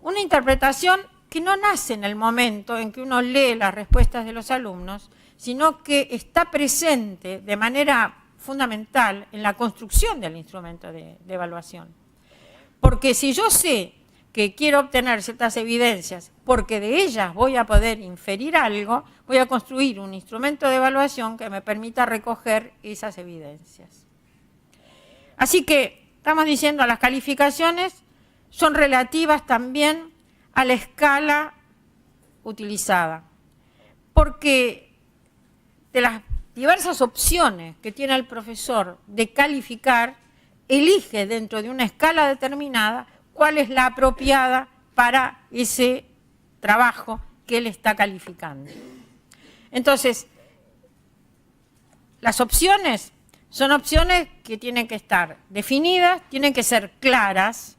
Una interpretación que no nace en el momento en que uno lee las respuestas de los alumnos, sino que está presente de manera fundamental en la construcción del instrumento de evaluación. Porque si yo sé que quiero obtener ciertas evidencias, porque de ellas voy a poder inferir algo, voy a construir un instrumento de evaluación que me permita recoger esas evidencias. Así que estamos diciendo, las calificaciones son relativas también a la escala utilizada, porque de las diversas opciones que tiene el profesor de calificar, elige dentro de una escala determinada cuál es la apropiada para ese trabajo que él está calificando. Entonces, las opciones son opciones que tienen que estar definidas, tienen que ser claras,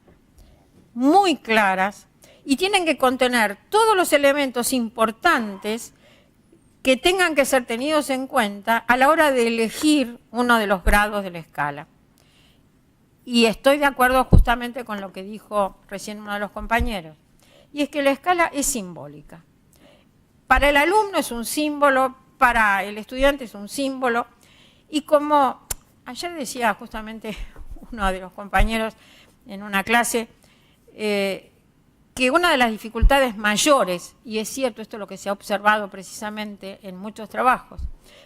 muy claras, y tienen que contener todos los elementos importantes que tengan que ser tenidos en cuenta a la hora de elegir uno de los grados de la escala. Y estoy de acuerdo justamente con lo que dijo recién uno de los compañeros, y es que la escala es simbólica. Para el alumno es un símbolo, para el estudiante es un símbolo, y como ayer decía justamente uno de los compañeros en una clase, que una de las dificultades mayores, y es cierto, esto es lo que se ha observado precisamente en muchos trabajos,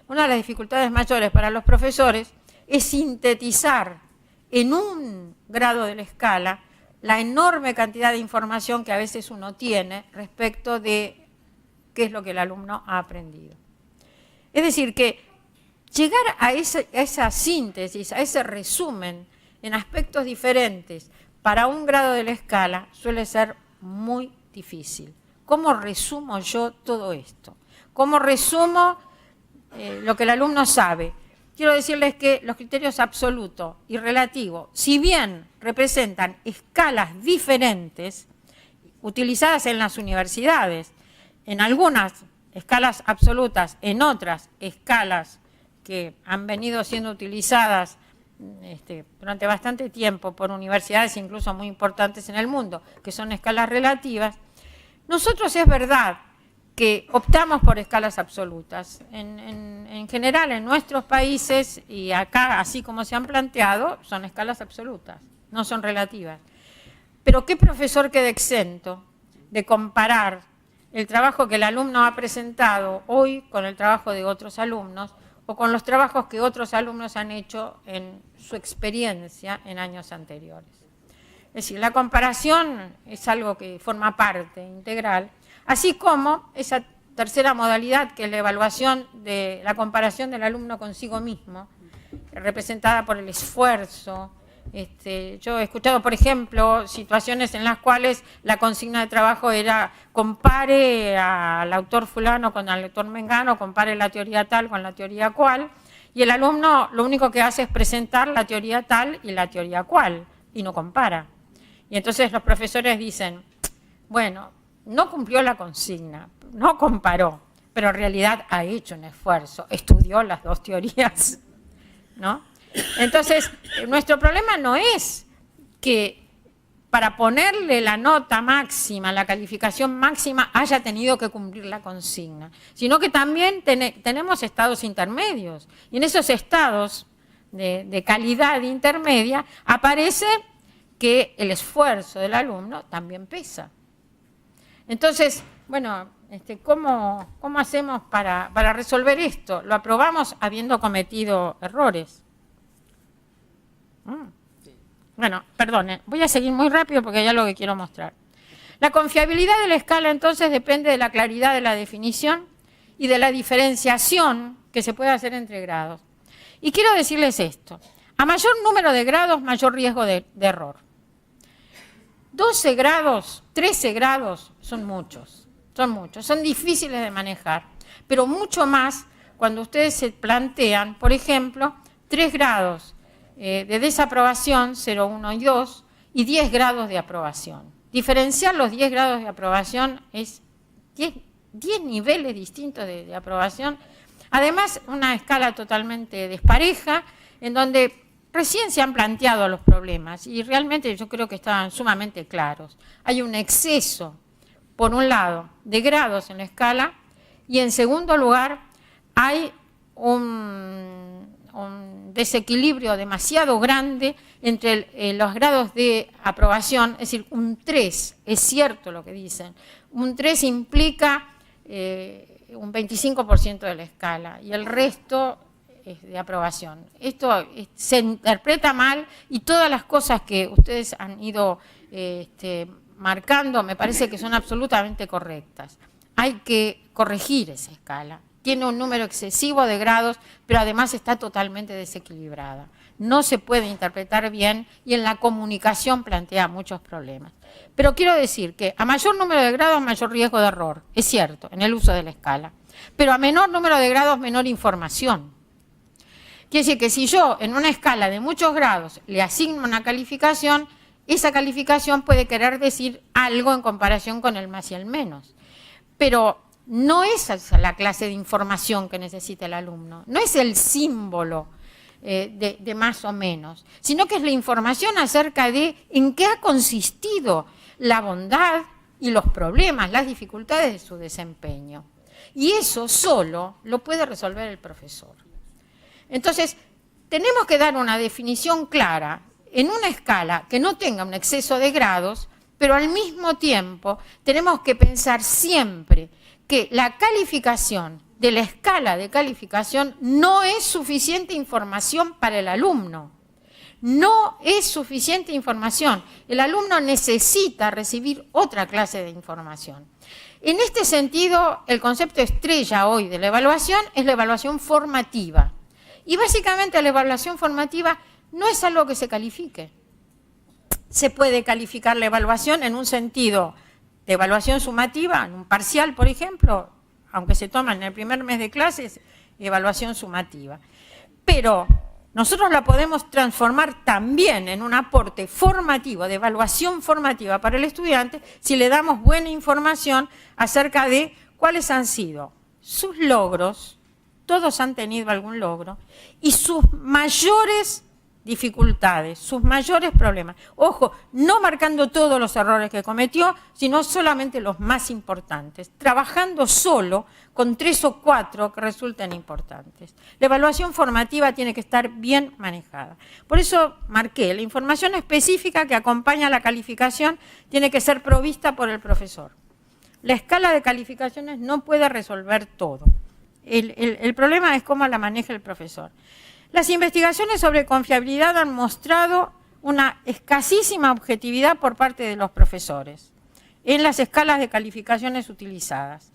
una de las dificultades mayores para los profesores es sintetizar en un grado de la escala la enorme cantidad de información que a veces uno tiene respecto de qué es lo que el alumno ha aprendido. Es decir, que llegar a esa síntesis, a ese resumen en aspectos diferentes para un grado de la escala suele ser muy difícil. ¿Cómo resumo yo todo esto? ¿Cómo resumo lo que el alumno sabe? Quiero decirles que los criterios absoluto y relativo, si bien representan escalas diferentes utilizadas en las universidades, en algunas escalas absolutas, en otras escalas que han venido siendo utilizadas durante bastante tiempo por universidades incluso muy importantes en el mundo, que son escalas relativas, nosotros es verdad que optamos por escalas absolutas. En general, en nuestros países, y acá, así como se han planteado, son escalas absolutas, no son relativas. Pero ¿qué profesor queda exento de comparar el trabajo que el alumno ha presentado hoy con el trabajo de otros alumnos o con los trabajos que otros alumnos han hecho en su experiencia en años anteriores? Es decir, la comparación es algo que forma parte integral, así como esa tercera modalidad, que es la evaluación de la comparación del alumno consigo mismo, representada por el esfuerzo. Yo he escuchado, por ejemplo, situaciones en las cuales la consigna de trabajo era compare al autor fulano con el autor mengano, compare la teoría tal con la teoría cual, y el alumno lo único que hace es presentar la teoría tal y la teoría cual, y no compara. Y entonces los profesores dicen, bueno, no cumplió la consigna, no comparó, pero en realidad ha hecho un esfuerzo, estudió las dos teorías, ¿no? Entonces, nuestro problema no es que para ponerle la nota máxima, la calificación máxima, haya tenido que cumplir la consigna, sino que también tenemos estados intermedios, y en esos estados de calidad intermedia aparece que el esfuerzo del alumno también pesa. Entonces, bueno, ¿cómo hacemos para resolver esto? Lo aprobamos habiendo cometido errores. Bueno, perdone, voy a seguir muy rápido porque ya es lo que quiero mostrar. La confiabilidad de la escala entonces depende de la claridad de la definición y de la diferenciación que se puede hacer entre grados. Y quiero decirles esto, a mayor número de grados, mayor riesgo de error. 12 grados, 13 grados son muchos, son difíciles de manejar, pero mucho más cuando ustedes se plantean, por ejemplo, 3 grados de desaprobación, 0, 1 y 2, y 10 grados de aprobación. Diferenciar los 10 grados de aprobación es 10 niveles distintos de aprobación. Además, una escala totalmente despareja, en donde recién se han planteado los problemas y realmente yo creo que estaban sumamente claros. Hay un exceso, por un lado, de grados en la escala y en segundo lugar hay un desequilibrio demasiado grande entre los grados de aprobación, es decir, un 3, es cierto lo que dicen, un 3 implica un 25% de la escala y el resto es de aprobación. Esto se interpreta mal y todas las cosas que ustedes han ido marcando me parece que son absolutamente correctas. Hay que corregir esa escala. Tiene un número excesivo de grados, pero además está totalmente desequilibrada. No se puede interpretar bien y en la comunicación plantea muchos problemas. Pero quiero decir que a mayor número de grados, mayor riesgo de error. Es cierto, en el uso de la escala. Pero a menor número de grados, menor información. Quiere decir que si yo en una escala de muchos grados le asigno una calificación, esa calificación puede querer decir algo en comparación con el más y el menos. Pero no es esa la clase de información que necesita el alumno, no es el símbolo de más o menos, sino que es la información acerca de en qué ha consistido la bondad y los problemas, las dificultades de su desempeño. Y eso solo lo puede resolver el profesor. Entonces, tenemos que dar una definición clara en una escala que no tenga un exceso de grados, pero al mismo tiempo tenemos que pensar siempre que la calificación de la escala de calificación no es suficiente información para el alumno. No es suficiente información. El alumno necesita recibir otra clase de información. En este sentido, el concepto estrella hoy de la evaluación es la evaluación formativa. Y básicamente la evaluación formativa no es algo que se califique. Se puede calificar la evaluación en un sentido de evaluación sumativa, en un parcial, por ejemplo, aunque se toma en el primer mes de clases, evaluación sumativa. Pero nosotros la podemos transformar también en un aporte formativo, de evaluación formativa para el estudiante, si le damos buena información acerca de cuáles han sido sus logros, todos han tenido algún logro, y sus mayores dificultades, sus mayores problemas. Ojo, no marcando todos los errores que cometió, sino solamente los más importantes, trabajando solo con 3 o 4 que resulten importantes. La evaluación formativa tiene que estar bien manejada. Por eso marqué, la información específica que acompaña a la calificación tiene que ser provista por el profesor. La escala de calificaciones no puede resolver todo. El problema es cómo la maneja el profesor. Las investigaciones sobre confiabilidad han mostrado una escasísima objetividad por parte de los profesores en las escalas de calificaciones utilizadas.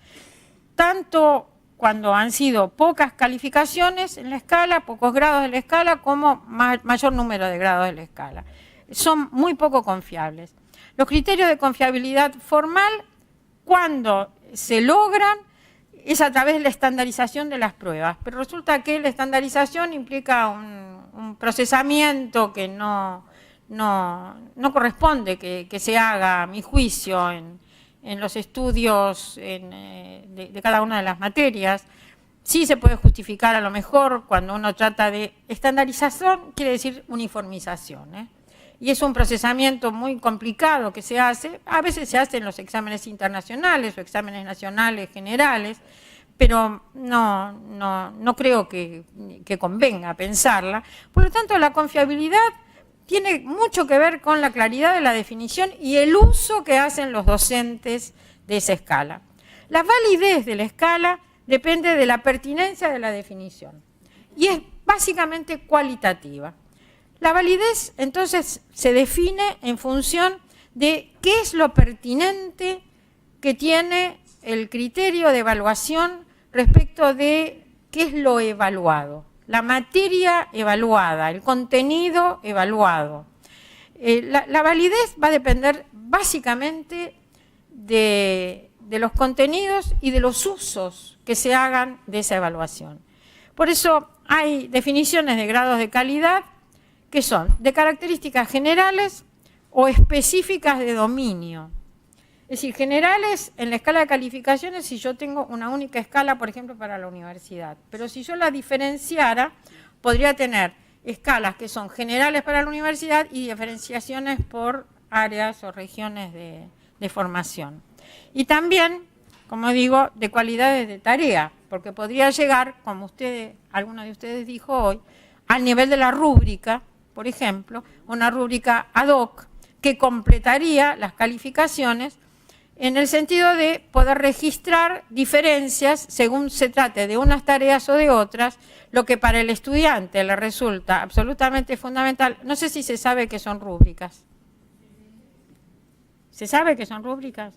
Tanto cuando han sido pocas calificaciones en la escala, pocos grados de la escala, como mayor número de grados de la escala. Son muy poco confiables. Los criterios de confiabilidad formal, cuando se logran, es a través de la estandarización de las pruebas, pero resulta que la estandarización implica un procesamiento que no corresponde que se haga, a mi juicio, en los estudios de cada una de las materias. Sí se puede justificar a lo mejor cuando uno trata de estandarización, quiere decir uniformización, y es un procesamiento muy complicado que se hace, a veces se hace en los exámenes internacionales o exámenes nacionales generales, pero no creo que convenga pensarla. Por lo tanto, la confiabilidad tiene mucho que ver con la claridad de la definición y el uso que hacen los docentes de esa escala. La validez de la escala depende de la pertinencia de la definición y es básicamente cualitativa. La validez, entonces, se define en función de qué es lo pertinente que tiene el criterio de evaluación respecto de qué es lo evaluado, la materia evaluada, el contenido evaluado. La validez va a depender básicamente de los contenidos y de los usos que se hagan de esa evaluación. Por eso hay definiciones de grados de calidad que son de características generales o específicas de dominio. Es decir, generales en la escala de calificaciones si yo tengo una única escala, por ejemplo, para la universidad. Pero si yo la diferenciara, podría tener escalas que son generales para la universidad y diferenciaciones por áreas o regiones de formación. Y también, como digo, de cualidades de tarea, porque podría llegar, como alguno de ustedes dijo hoy, al nivel de la rúbrica, por ejemplo, una rúbrica ad hoc que completaría las calificaciones en el sentido de poder registrar diferencias según se trate de unas tareas o de otras, lo que para el estudiante le resulta absolutamente fundamental. No sé si se sabe qué son rúbricas. ¿Se sabe qué son rúbricas?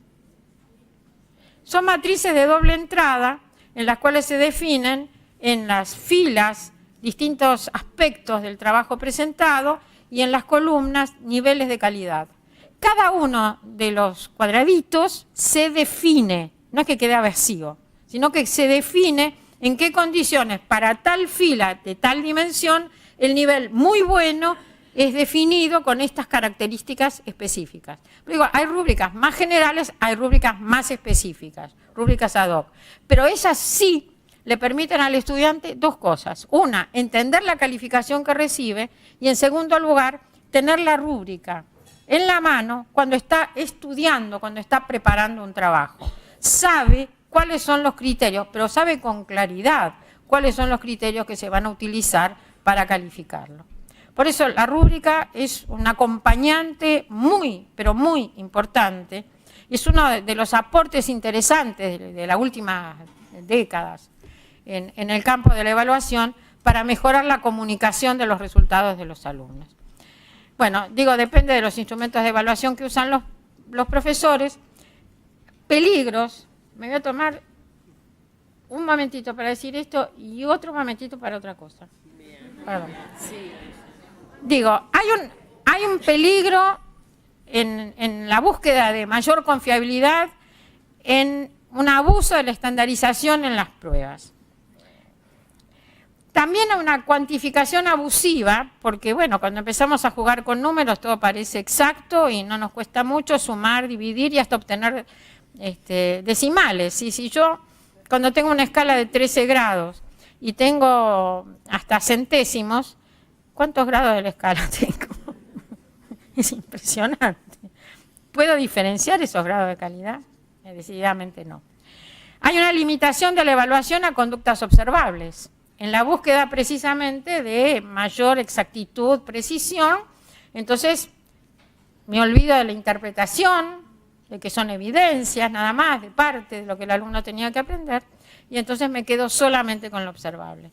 Son matrices de doble entrada en las cuales se definen en las filas distintos aspectos del trabajo presentado y en las columnas niveles de calidad. Cada uno de los cuadraditos se define, no es que quede vacío, sino que se define en qué condiciones para tal fila de tal dimensión el nivel muy bueno es definido con estas características específicas. Digo, hay rúbricas más generales, hay rúbricas más específicas, rúbricas ad hoc, pero esas sí le permiten al estudiante dos cosas. Una, entender la calificación que recibe y en segundo lugar, tener la rúbrica en la mano cuando está estudiando, cuando está preparando un trabajo. Sabe cuáles son los criterios, pero sabe con claridad cuáles son los criterios que se van a utilizar para calificarlo. Por eso la rúbrica es un acompañante muy, pero muy importante. Es uno de los aportes interesantes de las últimas décadas en el campo de la evaluación para mejorar la comunicación de los resultados de los alumnos. Bueno, digo, depende de los instrumentos de evaluación que usan los profesores. Peligros, me voy a tomar un momentito para decir esto y otro momentito para otra cosa. Perdón. Sí. Digo, hay un peligro en la búsqueda de mayor confiabilidad en un abuso de la estandarización en las pruebas. También hay una cuantificación abusiva, porque bueno, cuando empezamos a jugar con números todo parece exacto y no nos cuesta mucho sumar, dividir y hasta obtener decimales. Y si yo, cuando tengo una escala de 13 grados y tengo hasta centésimos, ¿cuántos grados de la escala tengo? Es impresionante. ¿Puedo diferenciar esos grados de calidad? Decididamente no. Hay una limitación de la evaluación a conductas observables, en la búsqueda precisamente de mayor exactitud, precisión. Entonces me olvido de la interpretación, de que son evidencias nada más, de parte de lo que el alumno tenía que aprender, y entonces me quedo solamente con lo observable.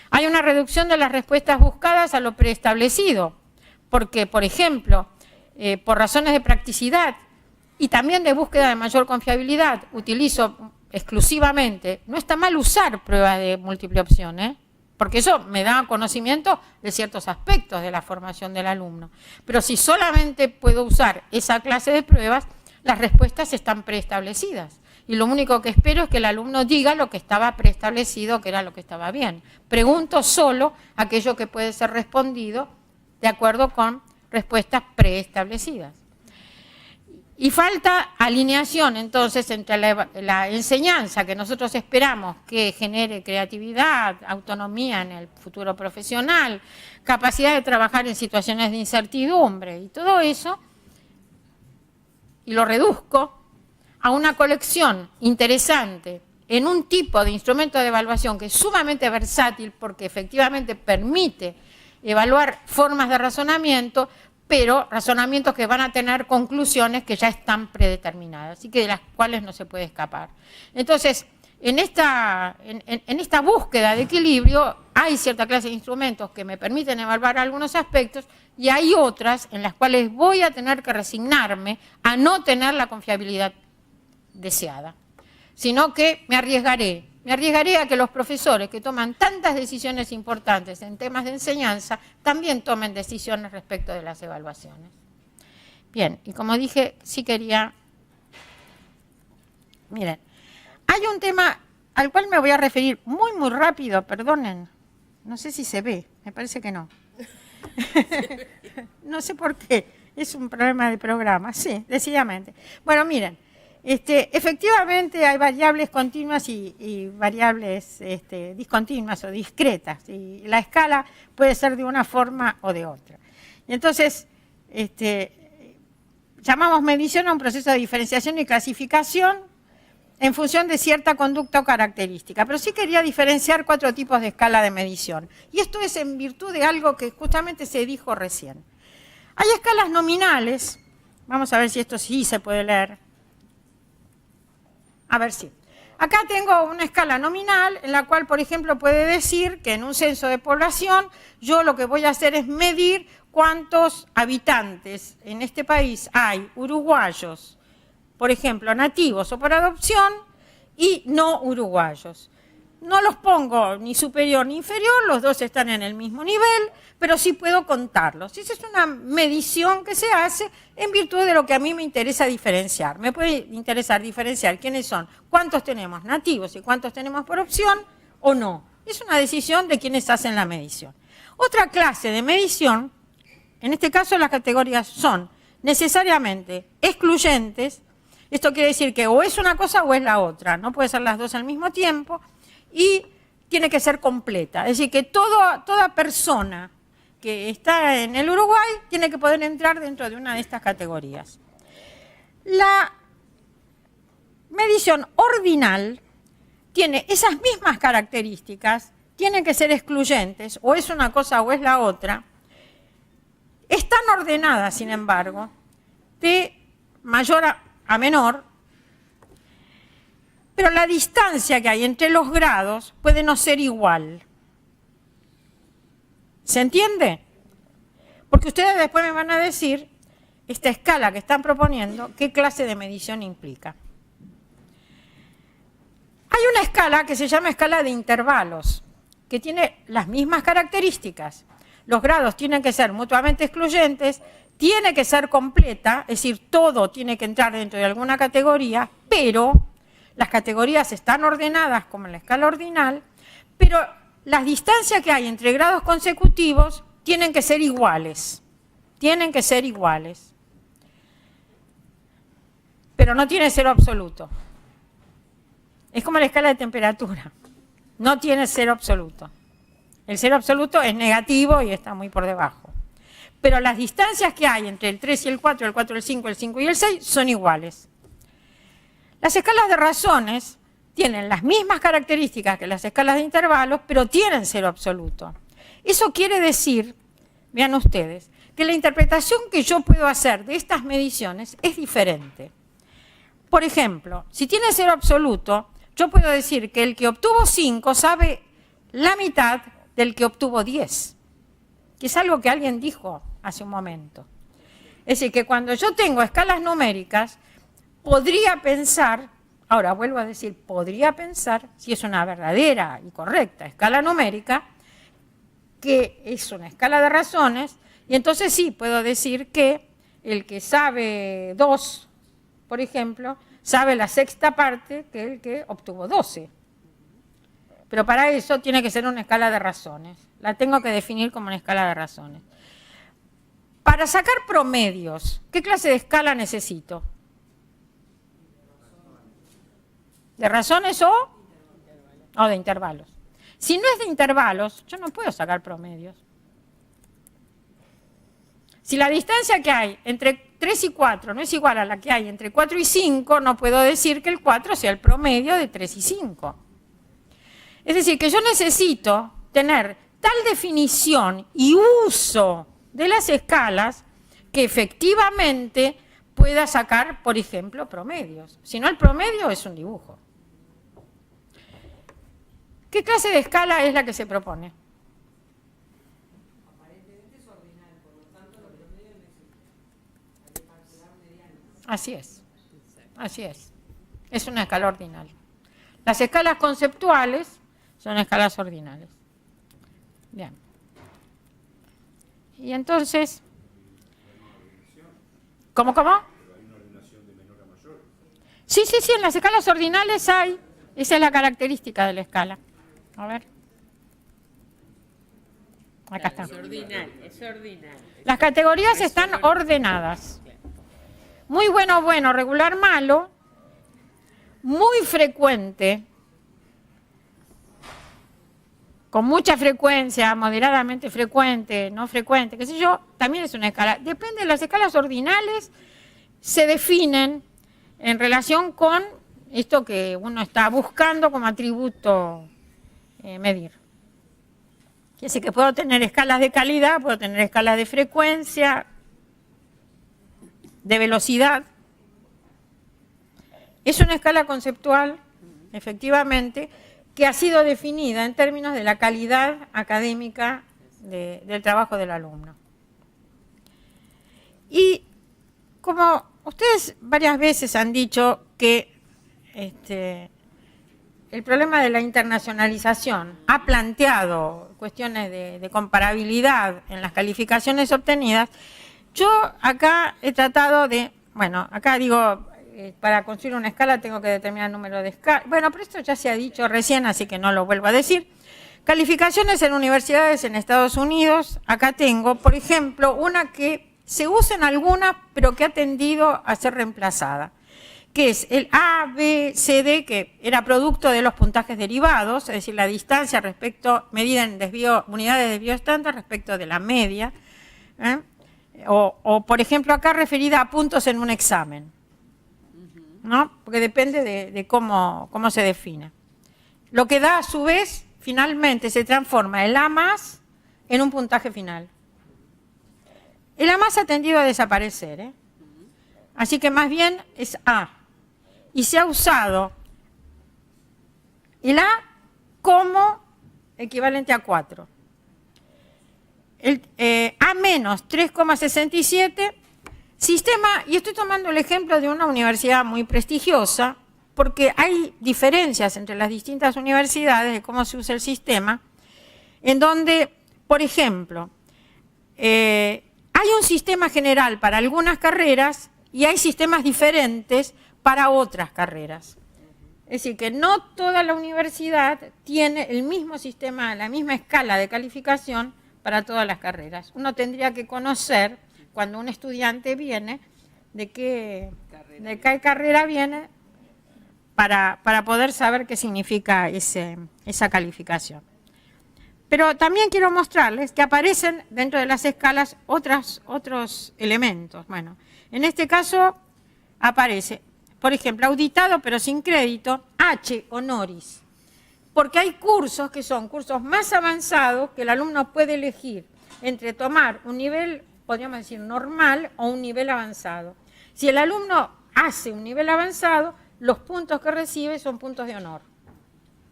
Hay una reducción de las respuestas buscadas a lo preestablecido, porque, por ejemplo, por razones de practicidad y también de búsqueda de mayor confiabilidad, utilizo exclusivamente, no está mal usar pruebas de múltiple opción, porque eso me da conocimiento de ciertos aspectos de la formación del alumno. Pero si solamente puedo usar esa clase de pruebas, las respuestas están preestablecidas. Y lo único que espero es que el alumno diga lo que estaba preestablecido, que era lo que estaba bien. Pregunto solo aquello que puede ser respondido de acuerdo con respuestas preestablecidas. Y falta alineación, entonces, entre la enseñanza que nosotros esperamos que genere creatividad, autonomía en el futuro profesional, capacidad de trabajar en situaciones de incertidumbre y todo eso, y lo reduzco a una colección interesante en un tipo de instrumento de evaluación que es sumamente versátil porque efectivamente permite evaluar formas de razonamiento, pero razonamientos que van a tener conclusiones que ya están predeterminadas y que de las cuales no se puede escapar. Entonces, en esta búsqueda de equilibrio hay cierta clase de instrumentos que me permiten evaluar algunos aspectos y hay otras en las cuales voy a tener que resignarme a no tener la confiabilidad deseada, sino que me arriesgaré a que los profesores que toman tantas decisiones importantes en temas de enseñanza también tomen decisiones respecto de las evaluaciones. Bien, y como dije, sí quería... Miren, hay un tema al cual me voy a referir muy, muy rápido, perdonen, no sé si se ve, me parece que no. No sé por qué, es un problema de programa, sí, decididamente. Bueno, miren. Efectivamente hay variables continuas y variables discontinuas o discretas, y la escala puede ser de una forma o de otra. Y entonces, llamamos medición a un proceso de diferenciación y clasificación en función de cierta conducta o característica. Pero sí quería diferenciar 4 tipos de escala de medición. Y esto es en virtud de algo que justamente se dijo recién. Hay escalas nominales. Vamos a ver si esto sí se puede leer. A ver si. Acá tengo una escala nominal en la cual, por ejemplo, puede decir que en un censo de población yo lo que voy a hacer es medir cuántos habitantes en este país hay uruguayos, por ejemplo, nativos o por adopción, y no uruguayos. No los pongo ni superior ni inferior, los dos están en el mismo nivel, pero sí puedo contarlos. Esa es una medición que se hace en virtud de lo que a mí me interesa diferenciar. Me puede interesar diferenciar quiénes son, cuántos tenemos nativos y cuántos tenemos por opción o no. Es una decisión de quienes hacen la medición. Otra clase de medición, en este caso las categorías son necesariamente excluyentes. Esto quiere decir que o es una cosa o es la otra, no puede ser las dos al mismo tiempo, y tiene que ser completa. Es decir, que toda persona que está en el Uruguay tiene que poder entrar dentro de una de estas categorías. La medición ordinal tiene esas mismas características, tienen que ser excluyentes, o es una cosa o es la otra. Están ordenadas, sin embargo, de mayor a menor, pero la distancia que hay entre los grados puede no ser igual. ¿Se entiende? Porque ustedes después me van a decir, esta escala que están proponiendo, qué clase de medición implica. Hay una escala que se llama escala de intervalos, que tiene las mismas características. Los grados tienen que ser mutuamente excluyentes, tiene que ser completa, es decir, todo tiene que entrar dentro de alguna categoría, pero las categorías están ordenadas como en la escala ordinal, pero las distancias que hay entre grados consecutivos tienen que ser iguales. Tienen que ser iguales. Pero no tiene cero absoluto. Es como la escala de temperatura. No tiene cero absoluto. El cero absoluto es negativo y está muy por debajo. Pero las distancias que hay entre el 3 y el 4, el 4 y el 5, el 5 y el 6 son iguales. Las escalas de razones tienen las mismas características que las escalas de intervalos, pero tienen cero absoluto. Eso quiere decir, vean ustedes, que la interpretación que yo puedo hacer de estas mediciones es diferente. Por ejemplo, si tiene cero absoluto, yo puedo decir que el que obtuvo 5 sabe la mitad del que obtuvo 10, que es algo que alguien dijo hace un momento. Es decir, que cuando yo tengo escalas numéricas, podría pensar, ahora vuelvo a decir, podría pensar, si es una verdadera y correcta escala numérica, que es una escala de razones, y entonces sí, puedo decir que el que sabe 2, por ejemplo, sabe la sexta parte que el que obtuvo 12. Pero para eso tiene que ser una escala de razones. La tengo que definir como una escala de razones. Para sacar promedios, ¿qué clase de escala necesito? ¿De razones o de intervalos? Si no es de intervalos, yo no puedo sacar promedios. Si la distancia que hay entre 3 y 4 no es igual a la que hay entre 4 y 5, no puedo decir que el 4 sea el promedio de 3 y 5. Es decir, que yo necesito tener tal definición y uso de las escalas que efectivamente pueda sacar, por ejemplo, promedios. Si no, el promedio es un dibujo. ¿Qué clase de escala es la que se propone? Aparentemente es ordinal, por lo tanto los promedios no existen. Así es. Así es. Es una escala ordinal. Las escalas conceptuales son escalas ordinales. Bien. Y entonces, ¿cómo? Sí, en las escalas ordinales hay. Esa es la característica de la escala. A ver. Acá está. Es ordinal. Las categorías están ordenadas. Muy bueno, regular, malo. Muy frecuente. Con mucha frecuencia, moderadamente frecuente, no frecuente, qué sé yo, también es una escala. Depende de las escalas ordinales, se definen en relación con esto que uno está buscando como atributo medir. Quiere decir que puedo tener escalas de calidad, puedo tener escalas de frecuencia, de velocidad. Es una escala conceptual, efectivamente, que ha sido definida en términos de la calidad académica del trabajo del alumno. Y como ustedes varias veces han dicho que el problema de la internacionalización ha planteado cuestiones de comparabilidad en las calificaciones obtenidas, yo acá he tratado de, bueno, acá digo, para construir una escala tengo que determinar el número de escalas. Bueno, pero esto ya se ha dicho recién, así que no lo vuelvo a decir. Calificaciones en universidades en Estados Unidos, acá tengo, por ejemplo, una que se usa en algunas, pero que ha tendido a ser reemplazada, que es el A, B, C, D, que era producto de los puntajes derivados, es decir, la distancia medida en unidades de desvío estándar respecto de la media, o, por ejemplo, acá referida a puntos en un examen, ¿no? Porque depende de cómo se define. Lo que da, a su vez, finalmente se transforma el A más en un puntaje final. El A más ha tendido a desaparecer, así que más bien es A. Y se ha usado el A como equivalente a 4. El A menos 3,67, sistema, y estoy tomando el ejemplo de una universidad muy prestigiosa, porque hay diferencias entre las distintas universidades de cómo se usa el sistema, en donde, por ejemplo, hay un sistema general para algunas carreras y hay sistemas diferentes para otras carreras. Es decir, que no toda la universidad tiene el mismo sistema, la misma escala de calificación para todas las carreras. Uno tendría que conocer, cuando un estudiante viene, de qué carrera viene, para poder saber qué significa esa calificación. Pero también quiero mostrarles que aparecen dentro de las escalas otros elementos. Bueno, en este caso aparece, por ejemplo, auditado pero sin crédito, H honoris. Porque hay cursos que son cursos más avanzados que el alumno puede elegir entre tomar un nivel, podríamos decir, normal o un nivel avanzado. Si el alumno hace un nivel avanzado, los puntos que recibe son puntos de honor.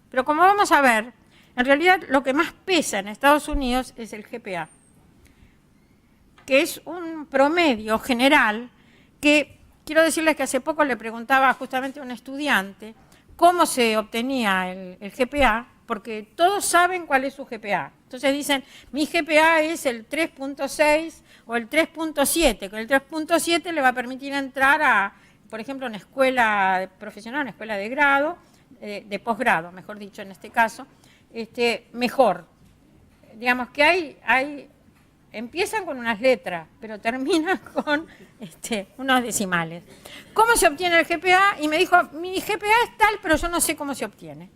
Pero como vamos a ver, en realidad lo que más pesa en Estados Unidos es el GPA, que es un promedio general que, quiero decirles que hace poco le preguntaba justamente a un estudiante cómo se obtenía el GPA, porque todos saben cuál es su GPA. Entonces dicen, mi GPA es el 3.6 o el 3.7, que el 3.7 le va a permitir entrar a, por ejemplo, una escuela profesional, una escuela de grado, de posgrado, mejor dicho en este caso, mejor. Digamos que empiezan con unas letras, pero terminan con unos decimales. ¿Cómo se obtiene el GPA? Y me dijo, mi GPA es tal, pero yo no sé cómo se obtiene.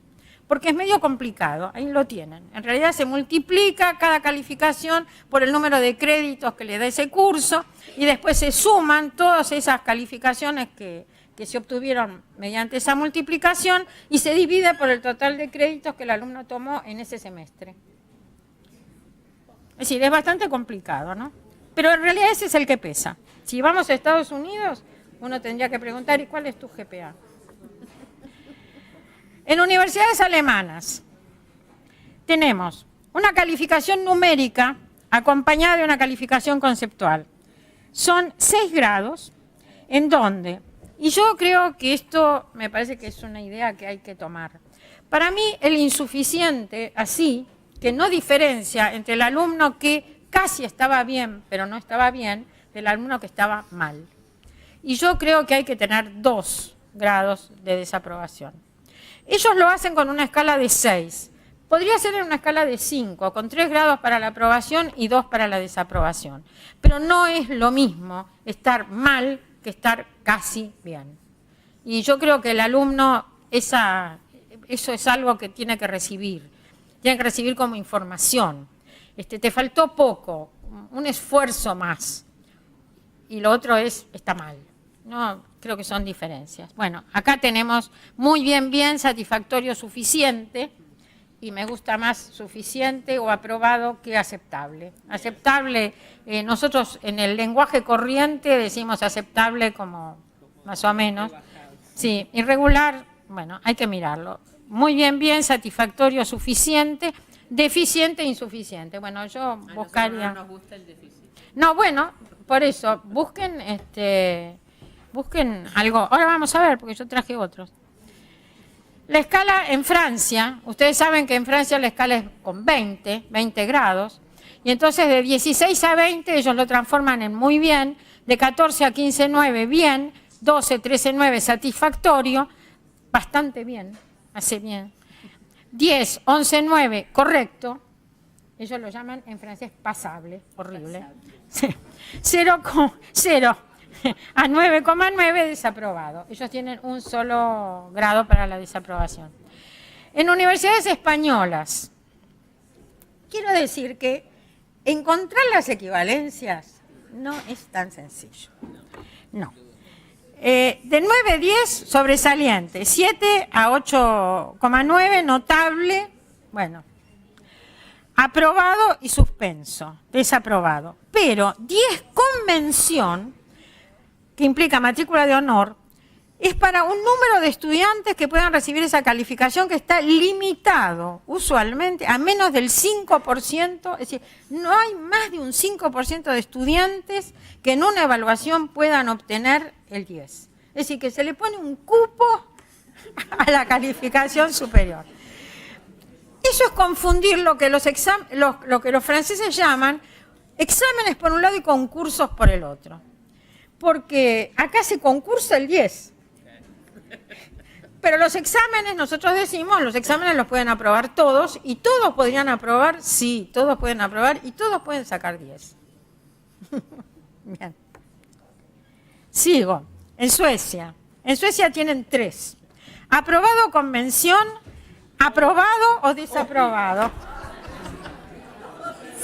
Porque es medio complicado, ahí lo tienen. En realidad se multiplica cada calificación por el número de créditos que le da ese curso y después se suman todas esas calificaciones que se obtuvieron mediante esa multiplicación y se divide por el total de créditos que el alumno tomó en ese semestre. Es decir, es bastante complicado, ¿no? Pero en realidad ese es el que pesa. Si vamos a Estados Unidos, uno tendría que preguntar, ¿y cuál es tu GPA? En universidades alemanas tenemos una calificación numérica acompañada de una calificación conceptual. Son 6 grados en donde, y yo creo que esto me parece que es una idea que hay que tomar. Para mí el insuficiente, así, que no diferencia entre el alumno que casi estaba bien, pero no estaba bien, del alumno que estaba mal. Y yo creo que hay que tener 2 grados de desaprobación. Ellos lo hacen con una escala de 6. Podría ser en una escala de 5, con 3 grados para la aprobación y 2 para la desaprobación. Pero no es lo mismo estar mal que estar casi bien. Y yo creo que el alumno, eso es algo que tiene que recibir. Tiene que recibir como información. Te faltó poco, un esfuerzo más. Y lo otro está mal. No, creo que son diferencias. Bueno, acá tenemos muy bien, bien, satisfactorio, suficiente, y me gusta más suficiente o aprobado que aceptable. Aceptable, nosotros en el lenguaje corriente decimos aceptable como más o menos. Sí, irregular, bueno, hay que mirarlo. Muy bien, bien, satisfactorio, suficiente, deficiente, insuficiente. Bueno, yo buscaría... No nos gusta el déficit. No, bueno, por eso, busquen algo. Ahora vamos a ver, porque yo traje otros. La escala en Francia, ustedes saben que en Francia la escala es con 20 grados, y entonces de 16 a 20 ellos lo transforman en muy bien, de 14 a 15, 9 bien, 12, 13, 9 satisfactorio, bastante bien, hace bien. 10, 11, 9 correcto, ellos lo llaman en francés pasable, horrible. 0 a 9,9 desaprobado. Ellos tienen un solo grado para la desaprobación. En universidades españolas, quiero decir que encontrar las equivalencias no es tan sencillo. No. De 9 a 10, sobresaliente. 7 a 8,9, notable. Bueno. Aprobado y suspenso. Desaprobado. Pero 10 con mención, que implica matrícula de honor, es para un número de estudiantes que puedan recibir esa calificación que está limitado usualmente a menos del 5%, es decir, no hay más de un 5% de estudiantes que en una evaluación puedan obtener el 10. Es decir, que se le pone un cupo a la calificación superior. Eso es confundir lo que los franceses llaman exámenes por un lado y concursos por el otro. Porque acá se concursa el 10. Pero los exámenes, nosotros decimos, los exámenes los pueden aprobar todos, y todos podrían aprobar, sí, todos pueden aprobar, y todos pueden sacar 10. Bien. Sigo. En Suecia. En Suecia tienen 3. Aprobado con mención, aprobado o desaprobado.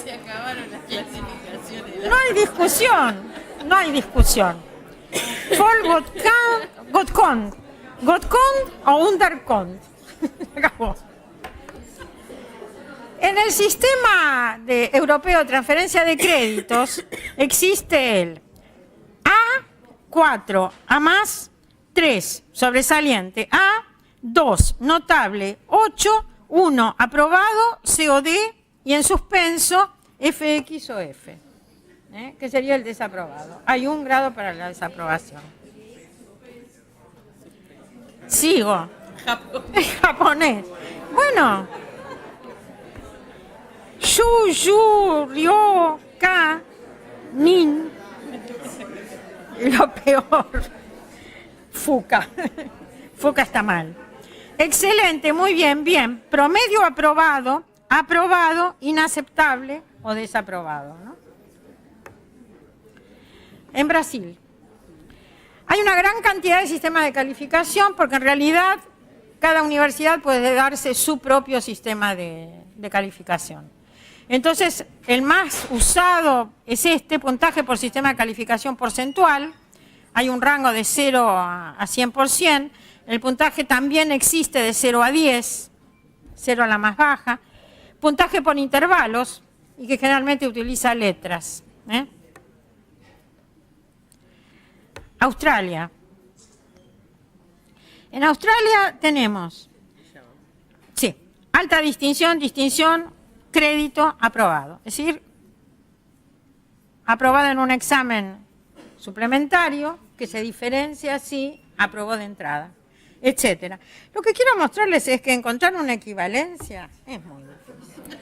Se acabaron las clasificaciones. No hay discusión. No hay discusión. Voll Godkont o Underkont. Acabó. En el sistema europeo de transferencia de créditos existe el A4, A más 3, sobresaliente, A2, notable, 8, 1, aprobado, COD, y en suspenso, FX o F. Que sería el desaprobado. Hay un grado para la desaprobación. Sigo. Japonés. Bueno. Shu, ryo, ka, nin. Y lo peor. Fuka. Fuka está mal. Excelente, muy bien, bien. Promedio aprobado, aprobado, inaceptable o desaprobado, ¿no? En Brasil hay una gran cantidad de sistemas de calificación porque en realidad cada universidad puede darse su propio sistema de calificación. Entonces, el más usado es puntaje por sistema de calificación porcentual. Hay un rango de 0 a 100%. El puntaje también existe de 0 a 10, 0 a la más baja. Puntaje por intervalos y que generalmente utiliza letras. Australia. En Australia tenemos, sí, alta distinción, distinción, crédito, aprobado. Es decir, aprobado en un examen suplementario que se diferencia si aprobó de entrada, etcétera. Lo que quiero mostrarles es que encontrar una equivalencia es muy difícil.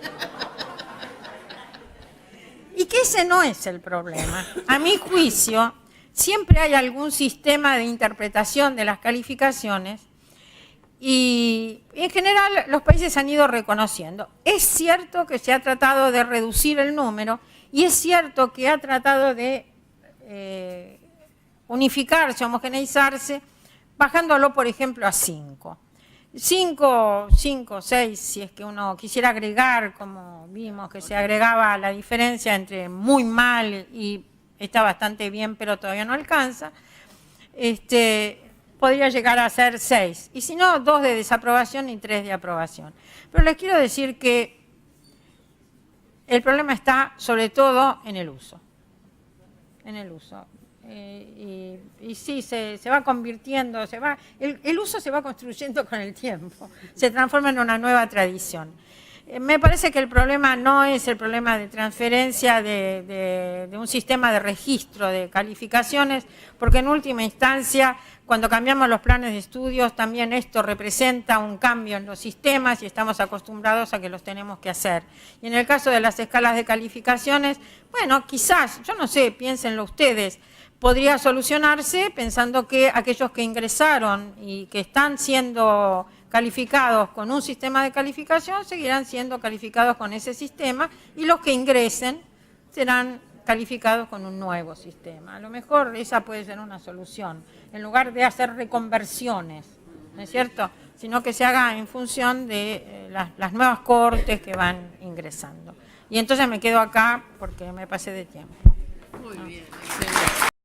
Y que ese no es el problema. A mi juicio, siempre hay algún sistema de interpretación de las calificaciones y en general los países han ido reconociendo. Es cierto que se ha tratado de reducir el número y es cierto que ha tratado de unificarse, homogeneizarse, bajándolo, por ejemplo, a 5. 5, 6, si es que uno quisiera agregar, como vimos que se agregaba la diferencia entre muy mal y está bastante bien, pero todavía no alcanza. podría llegar a ser 6. Y si no, 2 de desaprobación y 3 de aprobación. Pero les quiero decir que el problema está sobre todo en el uso. En el uso. Y sí, se va convirtiendo, el uso se va construyendo con el tiempo, se transforma en una nueva tradición. Me parece que el problema no es el problema de transferencia de un sistema de registro de calificaciones, porque en última instancia, cuando cambiamos los planes de estudios, también esto representa un cambio en los sistemas y estamos acostumbrados a que los tenemos que hacer. Y en el caso de las escalas de calificaciones, bueno, quizás, yo no sé, piénsenlo ustedes, podría solucionarse pensando que aquellos que ingresaron y que están siendo calificados con un sistema de calificación seguirán siendo calificados con ese sistema y los que ingresen serán calificados con un nuevo sistema. A lo mejor esa puede ser una solución, en lugar de hacer reconversiones, ¿no es cierto? Sino que se haga en función de las nuevas cohortes que van ingresando. Y entonces me quedo acá porque me pasé de tiempo. Muy bien, excelente.